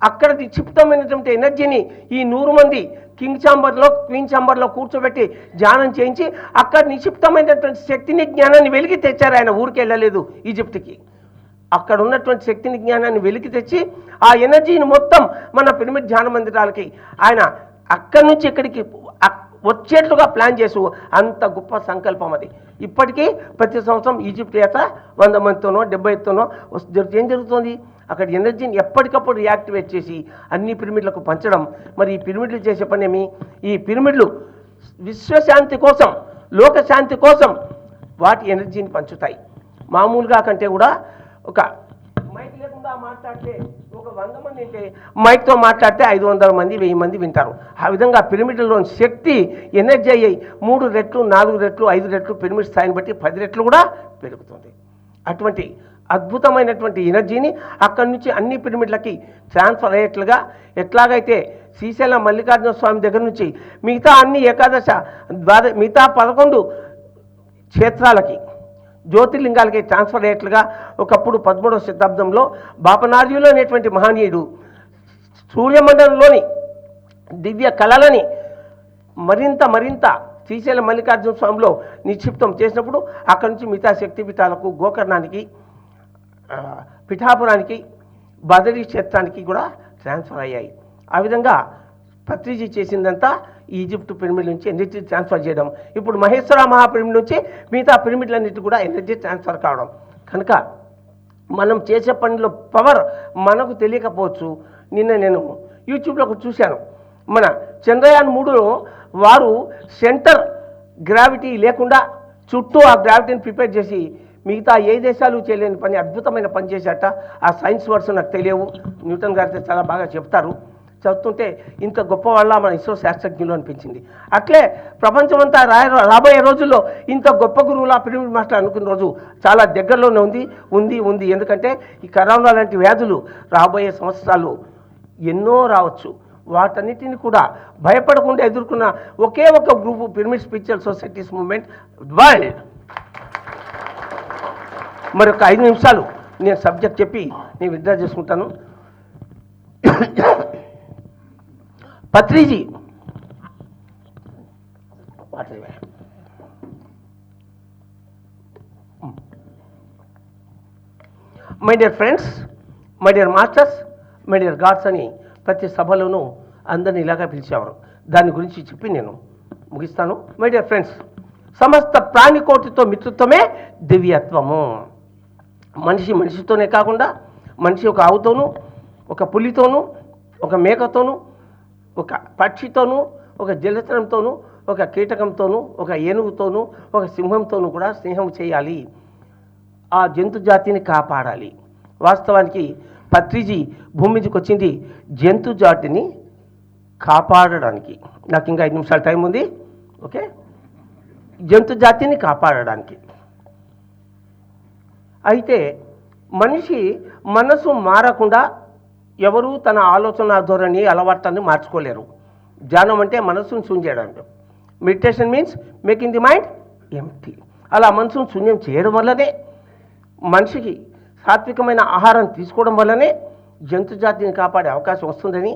అక్కడ నిక్షిప్తమైనటువంటి ఎనర్జీని ఈ 100 మంది క్వీన్ ఛాంబర్లో కూర్చోబెట్టి ధ్యానం చేయించి అక్కడ నిక్షిప్తమైనటువంటి శక్తిని జ్ఞానాన్ని వెలికి తెచ్చారు. ఆయన ఊరికి వెళ్ళలేదు ఈజిప్ట్కి. అక్కడ ఉన్నటువంటి శక్తిని జ్ఞానాన్ని వెలికి తెచ్చి ఆ ఎనర్జీని మొత్తం మన పిరమిడ్ ధ్యాన మందిరాలకి ఆయన అక్కడి నుంచి ఇక్కడికి వచ్చేట్లుగా ప్లాన్ చేసు అంత గొప్ప సంకల్పం అది. ఇప్పటికీ ప్రతి సంవత్సరం ఈజిప్ట్ యాత్ర 100 మందితోనో 70తోనో ఏం జరుగుతుంది? అక్కడ ఎనర్జీని ఎప్పటికప్పుడు రియాక్టివేట్ చేసి అన్ని పిరమిడ్లకు పంచడం. మరి ఈ పిరమిడ్లు చేసే పనేమి? ఈ పిరమిడ్లు విశ్వశాంతి కోసం, లోకశాంతి కోసం వాటి ఎనర్జీని పంచుతాయి. మామూలుగా కంటే కూడా ఒక మైక్ లేకుండా మాట్లాడితే ఒక 100 మంది అంటే మైక్తో మాట్లాడితే 500 మంది 1000 మంది వింటారు. ఆ విధంగా పిరమిడ్లోని శక్తి ఎనర్జీ అయ్యి 3 రెట్లు 4 రెట్లు 5 రెట్లు పిరమిడ్ స్థాయిని బట్టి 10 రెట్లు కూడా పెరుగుతుంది. అటువంటి అద్భుతమైనటువంటి ఎనర్జీని అక్కడి నుంచి అన్ని పిరమిడ్లకి ట్రాన్స్ఫర్ అయ్యేట్లుగా ఎట్లాగైతే శ్రీశైలం మల్లికార్జున స్వామి దగ్గర నుంచి మిగతా అన్ని మిగతా 11 క్షేత్రాలకి జ్యోతిర్లింగాలకి ట్రాన్స్ఫర్ అయ్యేట్లుగా ఒకప్పుడు 13వ శతాబ్దంలో బాపనార్యులు అనేటువంటి మహనీయుడు సూర్యమండలంలోని దివ్య కళలని మరింత శ్రీశైలం మల్లికార్జున స్వామిలో నిక్షిప్తం చేసినప్పుడు అక్కడి నుంచి మిగతా శక్తిపీఠాలకు, గోకర్ణానికి, పిఠాపురానికి, బదరీ క్షేత్రానికి కూడా ట్రాన్స్ఫర్ అయ్యాయి. ఆ విధంగా పత్రిజీ చేసిందంతా ఈజిప్ట్ పిరమిడ్ నుంచి ఎనర్జీ ట్రాన్స్ఫర్ చేయడం. ఇప్పుడు మహేశ్వర మహాపిరమిడ్ నుంచి మిగతా పిరమిడ్లన్నిటి కూడా ఎనర్జీ ట్రాన్స్ఫర్ కావడం. కనుక మనం చేసే పనిలో పవర్ మనకు తెలియకపోవచ్చు. నిన్న నేను యూట్యూబ్లో చూశాను, మన చంద్రయాన్ 3లో వారు సెంటర్ గ్రావిటీ లేకుండా చుట్టూ ఆ గ్రావిటీని ప్రిపేర్ చేసి మిగతా ఏ దేశాలు చేయలేని పని అద్భుతమైన పని చేశాట. ఆ సైన్స్ వర్డ్స్ నాకు తెలియవు, న్యూటన్ గారితో చాలా బాగా చెప్తారు. చదువుతుంటే ఇంత గొప్ప వాళ్ళ మన ఇస్రో శాస్త్రజ్ఞులు అనిపించింది. అట్లే ప్రపంచమంతా రాబోయే రోజుల్లో ఇంత గొప్ప గురువులా పిరమిడ్ మాస్టర్ అనుకున్న రోజు చాలా దగ్గరలోనే ఉంది. ఎందుకంటే ఈ కరోనా లాంటి వ్యాధులు రాబోయే సంవత్సరాలు ఎన్నో రావచ్చు. వాటన్నిటిని కూడా భయపడకుండా ఎదుర్కొన్న ఒకే ఒక group pyramid spiritual societies movement world. మరొక 5 నిమిషాలు నేను సబ్జెక్ట్ చెప్పి నేను విత్డ్రా చేసుకుంటాను. Patriji my dear friends, my dear masters, my dear God's అని ప్రతి సభలోనూ అందరినీ ఇలాగా పిలిచేవారు. దాని గురించి చెప్పి నేను ముగిస్తాను. మై డియర్ ఫ్రెండ్స్, సమస్త ప్రాణికోటితో మిత్రత్వమే దివ్యత్వము. మనిషితోనే కాకుండా మనిషి ఒక ఆవుతోనూ, ఒక పులితోనూ, ఒక మేకతోనూ, ఒక పక్షితోనూ, ఒక జలచరంతోనూ, ఒక కీటకంతోనూ, ఒక ఏనుగుతోనూ, ఒక సింహంతోనూ కూడా స్నేహం చేయాలి. ఆ జంతు జాతిని కాపాడాలి. వాస్తవానికి పత్రిజీ భూమి మీదకి వచ్చింది జంతు జాతిని కాపాడడానికి. నాకు ఇంకా 5 నిమిషాల టైం ఉంది. ఓకే, జంతు జాతిని కాపాడడానికి. అయితే మనిషి మనసు మారకుండా ఎవరు తన ఆలోచన ధోరణి అలవాట్లని మార్చుకోలేరు. ధ్యానం అంటే మనసును శూన్యం చేయడం. Meditation means making the mind empty. అలా మనసును శూన్యం చేయడం వల్లనే, మనిషికి సాత్వికమైన ఆహారం తీసుకోవడం వల్లనే జంతు జాతిని కాపాడే అవకాశం వస్తుందని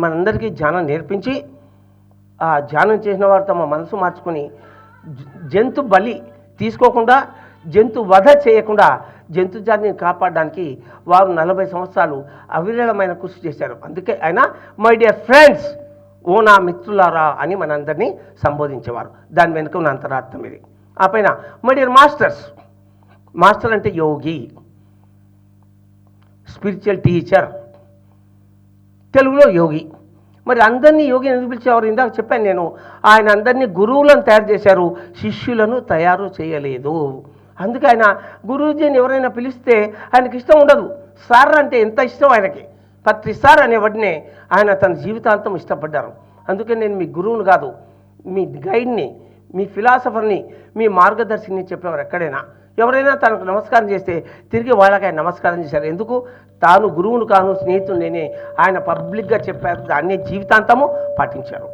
మనందరికీ ధ్యానం నేర్పించి, ఆ ధ్యానం చేసిన వారు తమ మనసు మార్చుకొని జంతు బలి తీసుకోకుండా, జంతు వధ చేయకుండా జంతు జాతిని కాపాడడానికి వారు 40 సంవత్సరాలు అవిరళమైన కృషి చేశారు. అందుకే ఆయన మై డియర్ ఫ్రెండ్స్, ఓ నా మిత్రులారా అని మనందరినీ సంబోధించేవారు. దాని వెనుక ఉన్న అంతరార్థం ఇది. ఆ పైన మై డియర్ మాస్టర్స్, మాస్టర్ అంటే యోగి, స్పిరిచువల్ టీచర్, తెలుగులో యోగి. మరి అందరినీ యోగి ఎందుకు పిలిచేవారు? ఇందాక చెప్పాను నేను, ఆయన అందరినీ గురువులను తయారు చేశారు, శిష్యులను తయారు చేయలేదు. అందుకే ఆయన గురూజీని ఎవరైనా పిలిస్తే ఆయనకి ఇష్టం ఉండదు. సార్ అంటే ఎంత ఇష్టం ఆయనకి, పత్రి సార్ అనేవాడినే ఆయన తన జీవితాంతం ఇష్టపడ్డారు. అందుకే నేను మీ గురువుని కాదు, మీ గైడ్ని, మీ ఫిలాసఫర్ని, మీ మార్గదర్శిని చెప్పేవారు. ఎక్కడైనా ఎవరైనా తనకు నమస్కారం చేస్తే తిరిగి వాళ్ళకి ఆయన నమస్కారం చేశారు. ఎందుకు? తాను గురువును కాను, స్నేహితుడు నేనే ఆయన పబ్లిక్గా చెప్పారు. దాన్ని జీవితాంతము పాటించారు.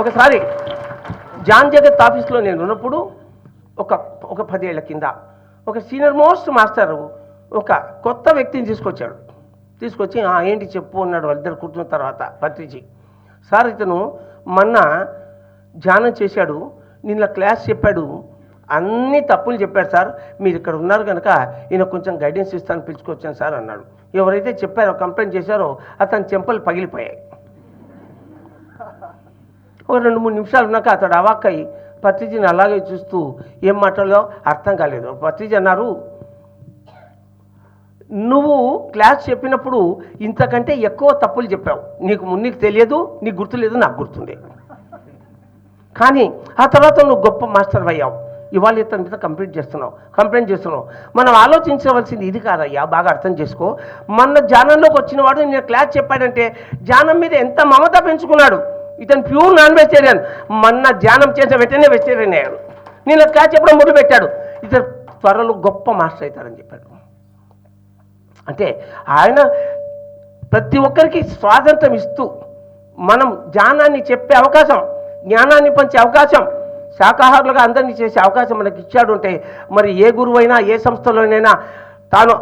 ఒకసారి జాన్ జగత్ ఆఫీస్లో నేను ఉన్నప్పుడు ఒక 10 ఏళ్ల కింద ఒక సీనియర్ మోస్ట్ మాస్టర్ ఒక కొత్త వ్యక్తిని తీసుకొచ్చి ఏంటి చెప్పు అన్నాడు. వాళ్ళిద్దరు కూర్చున్న తర్వాత పత్రిజీ, సార్ ఇతను మొన్న ధ్యానం చేశాడు, నిన్న క్లాస్ చెప్పాడు, అన్ని తప్పులు చెప్పాడు సార్, మీరు ఇక్కడ ఉన్నారు కనుక ఈయన కొంచెం గైడెన్స్ ఇస్తాను పిలుచుకొచ్చాను సార్ అన్నాడు. ఎవరైతే చెప్పారో, కంప్లైంట్ చేశారో అతని చెంపలు పగిలిపోయాయి. ఒక 2-3 నిమిషాలు ఉన్నాక అతడు అవాక్కయి పత్రిజీని అలాగే చూస్తూ ఏం మాట్లాడో అర్థం కాలేదు. పత్రిజీ అన్నారు, నువ్వు క్లాస్ చెప్పినప్పుడు ఇంతకంటే ఎక్కువ తప్పులు చెప్పావు, నీకు తెలియదు, నీకు గుర్తులేదు, నాకు గుర్తుండే, కానీ ఆ తర్వాత నువ్వు గొప్ప మాస్టర్ అయ్యావు, ఇవాళ ఇతని మీద కంప్లైంట్ చేస్తున్నావు. మనం ఆలోచించవలసింది ఇది కాదయ్యా, బాగా అర్థం చేసుకో. మన ధ్యానంలోకి వచ్చిన వాడు నేను క్లాస్ చెప్పాడంటే ధ్యానం మీద ఎంత మమత పెంచుకున్నాడు. ఇతను ప్యూర్ నాన్ వెజిటేరియన్, మొన్న ధ్యానం చేసిన వెంటనే వెజిటేరియన్ అయ్యాడు. నేను క్లాస్ చెప్పడం మొదలుపెట్టాడు, ఇతను త్వరలో గొప్ప మాస్టర్ అవుతారని చెప్పాడు. అంటే ఆయన ప్రతి ఒక్కరికి స్వాతంత్రం ఇస్తూ మనం ధ్యానాన్ని చెప్పే అవకాశం, జ్ఞానాన్ని పంచే అవకాశం, శాకాహారులుగా అందరినీ చేసే అవకాశం మనకి ఇచ్చాడు. అంటే మరి ఏ గురువైనా ఏ సంస్థలోనైనా తాను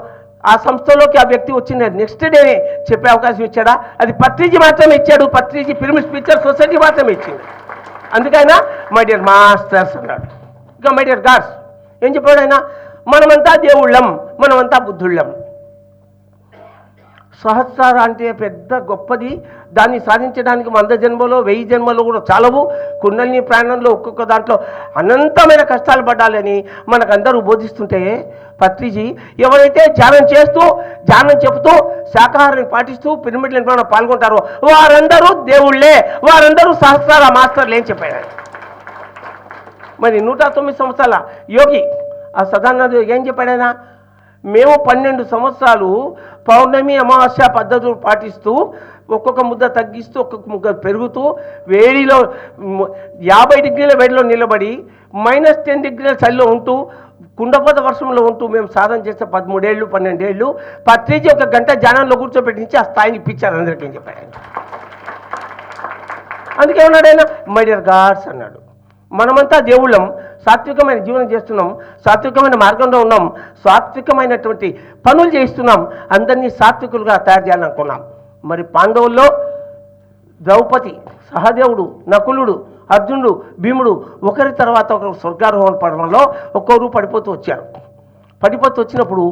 ఆ సంస్థలోకి ఆ వ్యక్తి వచ్చిన నెక్స్ట్ డేనే చెప్పే అవకాశం ఇచ్చాడా? అది పత్రిజీ మాత్రమే ఇచ్చాడు. పత్రిజీ పిరమిడ్ స్పీచర్ సొసైటీ మాత్రమే ఇచ్చింది. అందుకైనా మై డియర్ మాస్టర్స్ అన్నాడు. ఇంకా మై డియర్ గాడ్స్ ఏం చెప్పాడు ఆయన? మనమంతా దేవుళ్ళం, మనమంతా బుద్ధుళ్ళం. సహస్రార అంటే పెద్ద గొప్పది, దాన్ని సాధించడానికి 100 జన్మలో 1000 జన్మలో కూడా చాలవు. కుండలిని ప్రాణంలో ఒక్కొక్క దాంట్లో అనంతమైన కష్టాలు పడాలని మనకందరూ బోధిస్తుంటే పత్రిజీ ఎవరైతే ధ్యానం చెబుతూ శాకాహారాన్ని పాటిస్తూ పిరమిడ్ నిర్మాణంలో పాల్గొంటారో వారందరూ దేవుళ్ళే, వారందరూ సహస్రార మాస్టర్లే అని చెప్పాడు. మరి 109 సంవత్సరాల యోగి ఆ సదానంద యోగి ఏం చెప్పాడు ఆయన? మేము 12 సంవత్సరాలు పౌర్ణమి అమావాస్య పద్ధతులు పాటిస్తూ ఒక్కొక్క ముద్ద తగ్గిస్తూ ఒక్కొక్క ముద్ద పెరుగుతూ వేడిలో 50 డిగ్రీల వేడిలో నిలబడి -10 డిగ్రీల చలిలో ఉంటూ కుండపోత వర్షంలో ఉంటూ మేము సాధన చేస్తే 13 ఏళ్ళు 12 ఏళ్ళు పత్రిజీ 1 గంట ధ్యానంలో కూర్చోబెట్టించి ఆ స్థాయిని ఇప్పించారు అందరికీ అని చెప్పారు. అందుకే ఉన్నాడు ఆయన మై డియర్ గాడ్స్ అన్నాడు. మనమంతా దేవుళ్ళం, సాత్వికమైన జీవనం చేస్తున్నాం, సాత్వికమైన మార్గంలో ఉన్నాం, సాత్వికమైనటువంటి పనులు చేస్తున్నాం, అందరినీ సాత్వికులుగా తయారు చేయాలనుకున్నాం. మరి పాండవుల్లో ద్రౌపది, సహదేవుడు, నకులుడు, అర్జునుడు, భీముడు ఒకరి తర్వాత ఒకరు స్వర్గారోహణ పర్వంలో ఒక్కొక్కరు పడిపోతూ వచ్చినప్పుడు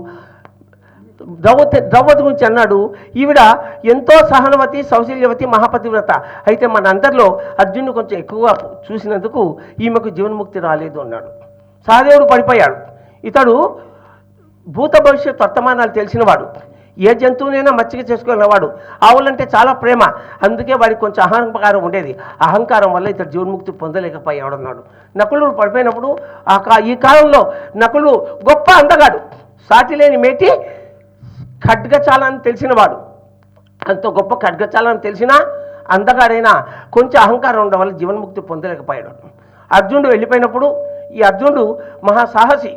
ద్రౌపది గురించి అన్నాడు, ఈవిడ ఎంతో సహనవతి, సౌశల్యవతి, మహాపతివ్రత. అయితే మన అందరిలో అర్జునుడు కొంచెం ఎక్కువగా చూసినందుకు ఈమెకు జీవన్ముక్తి రాలేదు అన్నాడు. సహదేవుడు పడిపోయాడు. ఇతడు భూత భవిష్యత్ వర్తమానాలు తెలిసినవాడు, ఏ జంతువునైనా మచ్చిక చేసుకునేవాడు, ఆవులంటే చాలా ప్రేమ, అందుకే వాడికి కొంచెం అహంకారం ఉండేది. అహంకారం వల్ల ఇతడు జీవన్ముక్తి పొందలేకపోయాడు అన్నాడు. నకులుడు పడిపోయినప్పుడు ఈ కాలంలో నకులు గొప్ప అందగాడు, సాటిలేని మేటి, ఖడ్గచాలని తెలిసినవాడు, అంత గొప్ప ఖడ్గచాలని తెలిసినా అందగాడైనా కొంచెం అహంకారం ఉండడం వల్ల జీవన్ముక్తి పొందలేకపోయాడు. అర్జునుడు వెళ్ళిపోయినప్పుడు ఈ అర్జునుడు మహాసాహసి,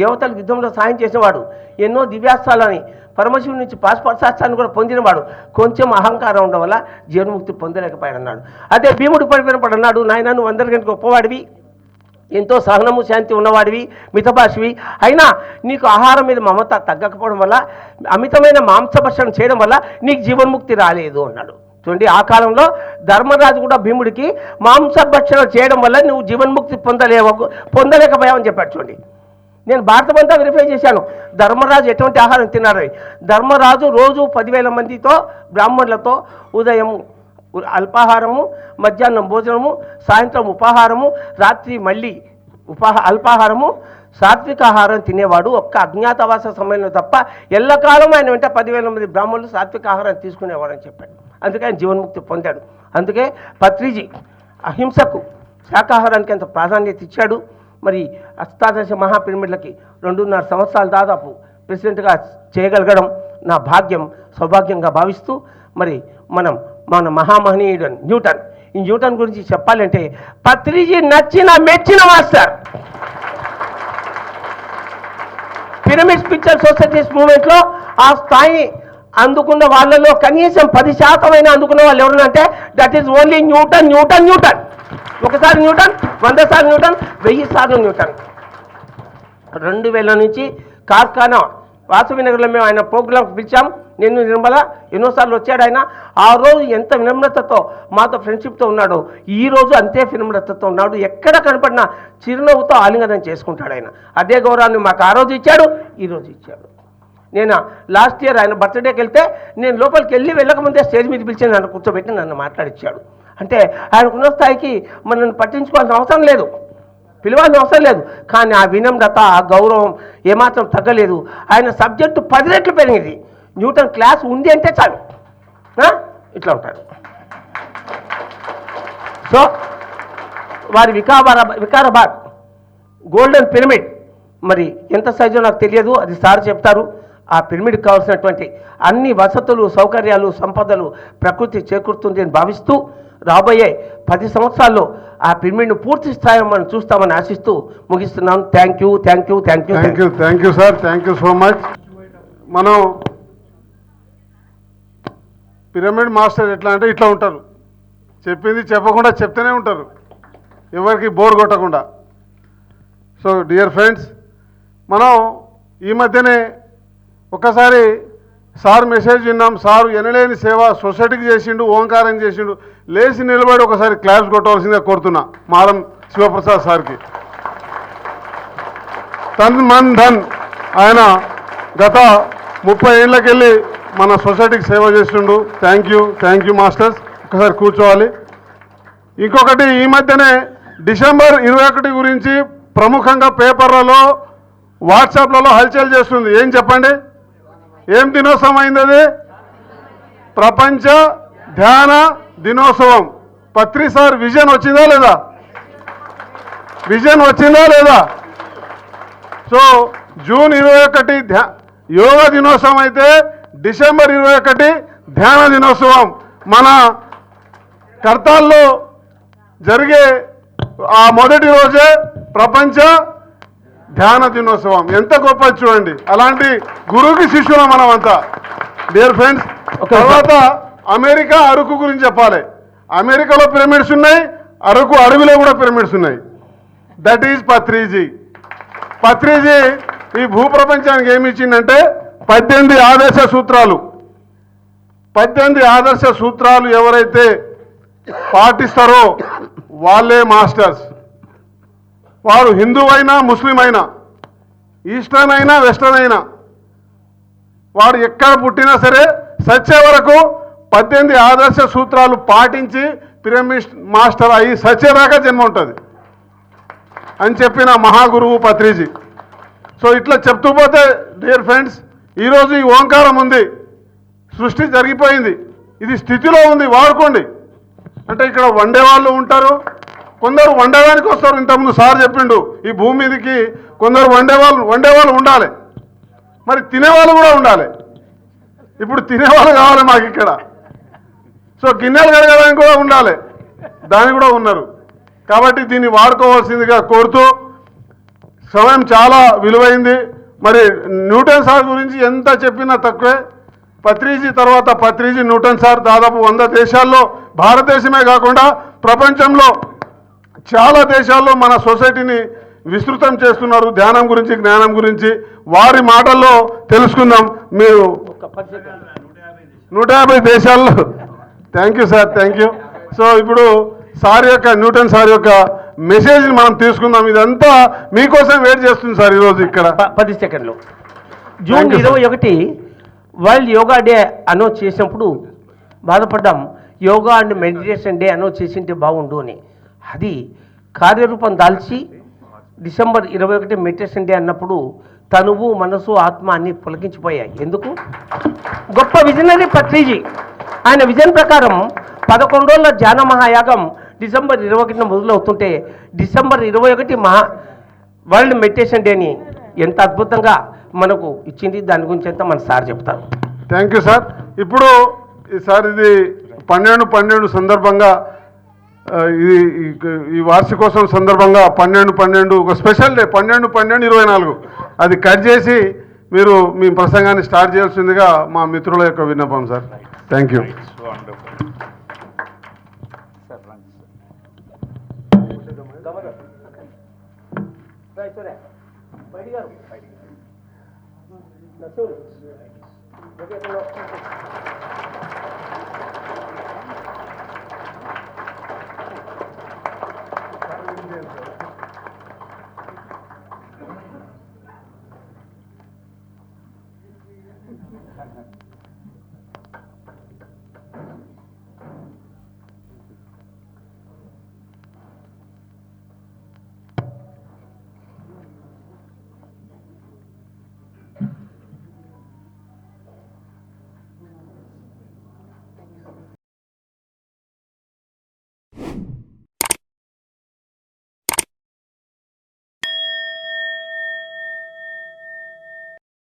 దేవతలకు యుద్ధంలో సాయం చేసేవాడు, ఎన్నో దివ్యాస్త్రాలని పరమశివుడి నుంచి పాశుపతాస్త్రాన్ని కూడా పొందినవాడు, కొంచెం అహంకారం ఉండడం వల్ల జీవన్ముక్తి పొందలేకపోయాడు అన్నాడు. అదే భీముడు పడిపోయినప్పుడు అన్నాడు, నాయన నువ్వు అందరికంటే గొప్పవాడివి, ఎంతో సహనము శాంతి ఉన్నవాడివి, మితభాషివి, అయినా నీకు ఆహారం మీద మమత తగ్గకపోవడం వల్ల, అమితమైన మాంసభక్షణం చేయడం వల్ల నీకు జీవన్ముక్తి రాలేదు అన్నాడు. చూడండి, ఆ కాలంలో ధర్మరాజు కూడా భీముడికి మాంసభక్షణ చేయడం వల్ల నువ్వు జీవన్ముక్తి పొందలేకపోయావని చెప్పాడు. చూడండి, నేను భారతం అంతా వెరిఫై చేశాను ధర్మరాజు ఎటువంటి ఆహారం తిన్నాడని. ధర్మరాజు రోజు 10,000 మందితో బ్రాహ్మణులతో ఉదయం అల్పాహారము, మధ్యాహ్నం భోజనము, సాయంత్రం ఉపాహారము, రాత్రి మళ్ళీ అల్పాహారము, సాత్విక ఆహారం తినేవాడు. ఒక్క అజ్ఞాతవాస సమయంలో తప్ప ఎల్లకాలం ఆయన వెంట 10,000 మంది బ్రాహ్మణులు సాత్విక ఆహారం తీసుకునేవారని చెప్పాడు. అందుకే ఆయన జీవన్ముక్తి పొందాడు. అందుకే పత్రిజీ అహింసకు, శాకాహారానికి అంత ప్రాధాన్యత ఇచ్చాడు. మరి అష్టాదశ మహాపిరమిడ్లకి 2.5 సంవత్సరాలు దాదాపు ప్రెసిడెంట్గా చేయగలగడం నా భాగ్యం, సౌభాగ్యంగా భావిస్తూ, మరి మన మహామహనీయుడు న్యూటన్, ఈ న్యూటన్ గురించి చెప్పాలంటే పత్రిజీ నచ్చిన మెచ్చిన మాస్టర్. పిరమిడ్ స్పిరిచువల్ సొసైటీస్ మూవ్మెంట్లో ఆ స్థాయి అందుకున్న వాళ్ళలో కనీసం 10% అయినా అందుకున్న వాళ్ళు ఎవరంటే దట్ ఈస్ ఓన్లీ న్యూటన్. ఒకసారి న్యూటన్, 100 సార్లు న్యూటన్, 1000 సార్లు న్యూటన్. 2000 నుంచి కార్ఖానా వాసవి నగర్లో మేము ఆయన ప్రోగ్రామ్కి పిలిచాం. నేను నిర్మల ఎన్నోసార్లు వచ్చాడు ఆయన. ఆ రోజు ఎంత వినమ్రతతో మాతో ఫ్రెండ్షిప్తో ఉన్నాడో ఈ రోజు అంతే వినమ్రతతో ఉన్నాడు. ఎక్కడ కనపడినా చిరునవ్వుతో ఆలింగనం చేసుకుంటాడు ఆయన. అదే గౌరవాన్ని మాకు ఆ రోజు ఇచ్చాడు, ఈరోజు ఇచ్చాడు. నేను లాస్ట్ ఇయర్ ఆయన బర్త్డేకి వెళ్తే నేను లోపలికి వెళ్ళకముందే స్టేజ్ మీద పిలిచి నన్ను కూర్చోబెట్టి నన్ను మాట్లాడిచ్చాడు. అంటే ఆయనకున్న స్థాయికి మనల్ని పట్టించుకోవాల్సిన అవసరం లేదు, పిలవాల్సిన అవసరం లేదు. కానీ ఆ వినమ్రత, ఆ గౌరవం ఏమాత్రం తగ్గలేదు. ఆయన సబ్జెక్టు 10 రెట్లు పెరిగింది. న్యూటన్ క్లాస్ ఉంది అంటే చాలు, ఇట్లా ఉంటాడు. సో వారి వికారాబాద్ గోల్డెన్ పిరమిడ్ మరి ఎంత సైజో నాకు తెలియదు, అది సార్ చెప్తారు. ఆ పిరమిడ్కి కావాల్సినటువంటి అన్ని వసతులు, సౌకర్యాలు, సంపదలు ప్రకృతి చేకూరుతుంది అని భావిస్తూ రాబోయే 10 సంవత్సరాల్లో ఆ పిరమిడ్ను పూర్తి స్థాయిలో మనం చూస్తామని ఆశిస్తూ ముగిస్తున్నాను. Thank you sir, thank you so much. మనం పిరమిడ్ మాస్టర్ ఎట్లా అంటే ఇట్లా ఉంటారు, చెప్పింది చెప్పకుండా చెప్తూనే ఉంటారు, ఎవరికి బోర్ కొట్టకుండా. సో డియర్ ఫ్రెండ్స్, మనం ఈ మధ్యనే ఒకసారి సార్ మెసేజ్ విన్నాం. సారు ఎనలేని సేవ సొసైటీకి చేసిండు, ఓంకారం చేసిండు. లేచి నిలబడి ఒకసారి క్లాప్స్ కొట్టవలసిందిగా కోరుతున్నా మారం శివప్రసాద్ సార్కి. తన్ మన్ ధన్ ఆయన గత 30 ఏళ్ళకెళ్ళి మన సొసైటీకి సేవ చేస్తుండు. Thank you masters. ఒకసారి కూర్చోవాలి. ఇంకొకటి, ఈ మధ్యనే డిసెంబర్ 21 గురించి ప్రముఖంగా పేపర్లలో, వాట్సాప్లలో హల్చల్ చేస్తుంది. ఏం చెప్పండి, ఏం దినోత్సవం అయింది? అది ప్రపంచ ధ్యాన దినోత్సవం. పత్రి సార్ విజన్ వచ్చిందా లేదా? సో జూన్ 21 యోగా దినోత్సవం అయితే డిసెంబర్ 21 ధ్యాన దినోత్సవం. మన కర్తాల్లో జరిగే ఆ మొదటి రోజే ప్రపంచ ధ్యాన దినోత్సవం. ఎంత గొప్ప చూడండి. అలాంటి గురువుకి శిష్యులం మనం అంతా. డియర్ ఫ్రెండ్స్, తర్వాత అమెరికా అరకు గురించి చెప్పాలి. అమెరికాలో పిరమిడ్స్ ఉన్నాయి, అరకు అడవిలో కూడా పిరమిడ్స్ ఉన్నాయి. That is Patriji. ఈ భూప్రపంచానికి ఏమి ఇచ్చిందంటే 18 ఆదర్శ సూత్రాలు. 18 ఆదర్శ సూత్రాలు ఎవరైతే పాటిస్తారో వాళ్ళే మాస్టర్స్. వారు హిందువు అయినా, ముస్లిం అయినా, ఈస్టర్న్ అయినా, వెస్టర్న్ అయినా, వాడు ఎక్కడ పుట్టినా సరే సచ్చే వరకు 18 ఆదర్శ సూత్రాలు పాటించి పిరమిడ్ మాస్టర్ అయ్యి సచ్చేదాకా జన్మ ఉంటుంది అని చెప్పిన మహాగురువు పత్రిజీ. సో ఇట్లా చెప్తూ పోతే డియర్ ఫ్రెండ్స్, ఈరోజు ఈ ఓంకారం ఉంది, సృష్టి జరిగిపోయింది, ఇది స్థితిలో ఉంది, వాడుకోండి. అంటే ఇక్కడ వండేవాళ్ళు ఉంటారు, కొందరు వండడానికి వస్తారు. ఇంతకుముందు సార్ చెప్పిండు, ఈ భూమి మీదకి కొందరు వండేవాళ్ళు ఉండాలి, మరి తినేవాళ్ళు కూడా ఉండాలి. ఇప్పుడు తినేవాళ్ళు కావాలి మాకు ఇక్కడ. సో గిన్నెలు కడగడానికి కూడా ఉండాలి, దాని కూడా ఉన్నారు. కాబట్టి దీన్ని వాడుకోవాల్సిందిగా కోరుతూ, సమయం చాలా విలువైంది. మరి న్యూటన్ సార్ గురించి ఎంత చెప్పినా తక్కువే. పత్రిజీ తర్వాత పత్రిజీ, న్యూటన్ సార్ దాదాపు 100 దేశాల్లో, భారతదేశమే కాకుండా ప్రపంచంలో చాలా దేశాల్లో మన సొసైటీని విస్తృతం చేస్తున్నారు ధ్యానం గురించి, జ్ఞానం గురించి. వారి మాటల్లో తెలుసుకుందాం. మీరు 150 దేశాల్లో. Thank you sir, thank you. So ఇప్పుడు సార్ యొక్క, న్యూటన్ సార్ యొక్క మెసేజ్ని మనం తీసుకుందాం. ఇదంతా మీకోసం వెయిట్ చేస్తుంది సార్ ఈరోజు ఇక్కడ. 10 సెకండ్లు. June 21 world yoga day announce చేసినప్పుడు బాధపడ్డాం. Yoga and meditation day announce చేసింటే బాగుండు అని. అది కార్యరూపం దాల్చి డిసెంబర్ 21 మెడిటేషన్ డే అన్నప్పుడు తనువు మనసు ఆత్మ అన్నీ పులకించిపోయాయి. ఎందుకు? గొప్ప విజనరీ పత్రిజీ ఆయన విజన్ ప్రకారం 11 రోజుల ధ్యాన మహాయాగం డిసెంబర్ 21న మొదలవుతుంటే డిసెంబర్ 21 వరల్డ్ మెడిటేషన్ డేని ఎంత అద్భుతంగా మనకు ఇచ్చింది. దాని గురించి అంతా మన సార్ చెప్తారు. Thank you sir. ఇప్పుడు సార్ ఇది 12/12 సందర్భంగా ఈ వార్షికోత్సవం సందర్భంగా 12/12 ఒక స్పెషల్ డే 12/12/24 అది కట్ చేసి మీరు మీ ప్రసంగాన్ని స్టార్ట్ చేయాల్సిందిగా మా మిత్రుల యొక్క విన్నపం సార్. Thank you.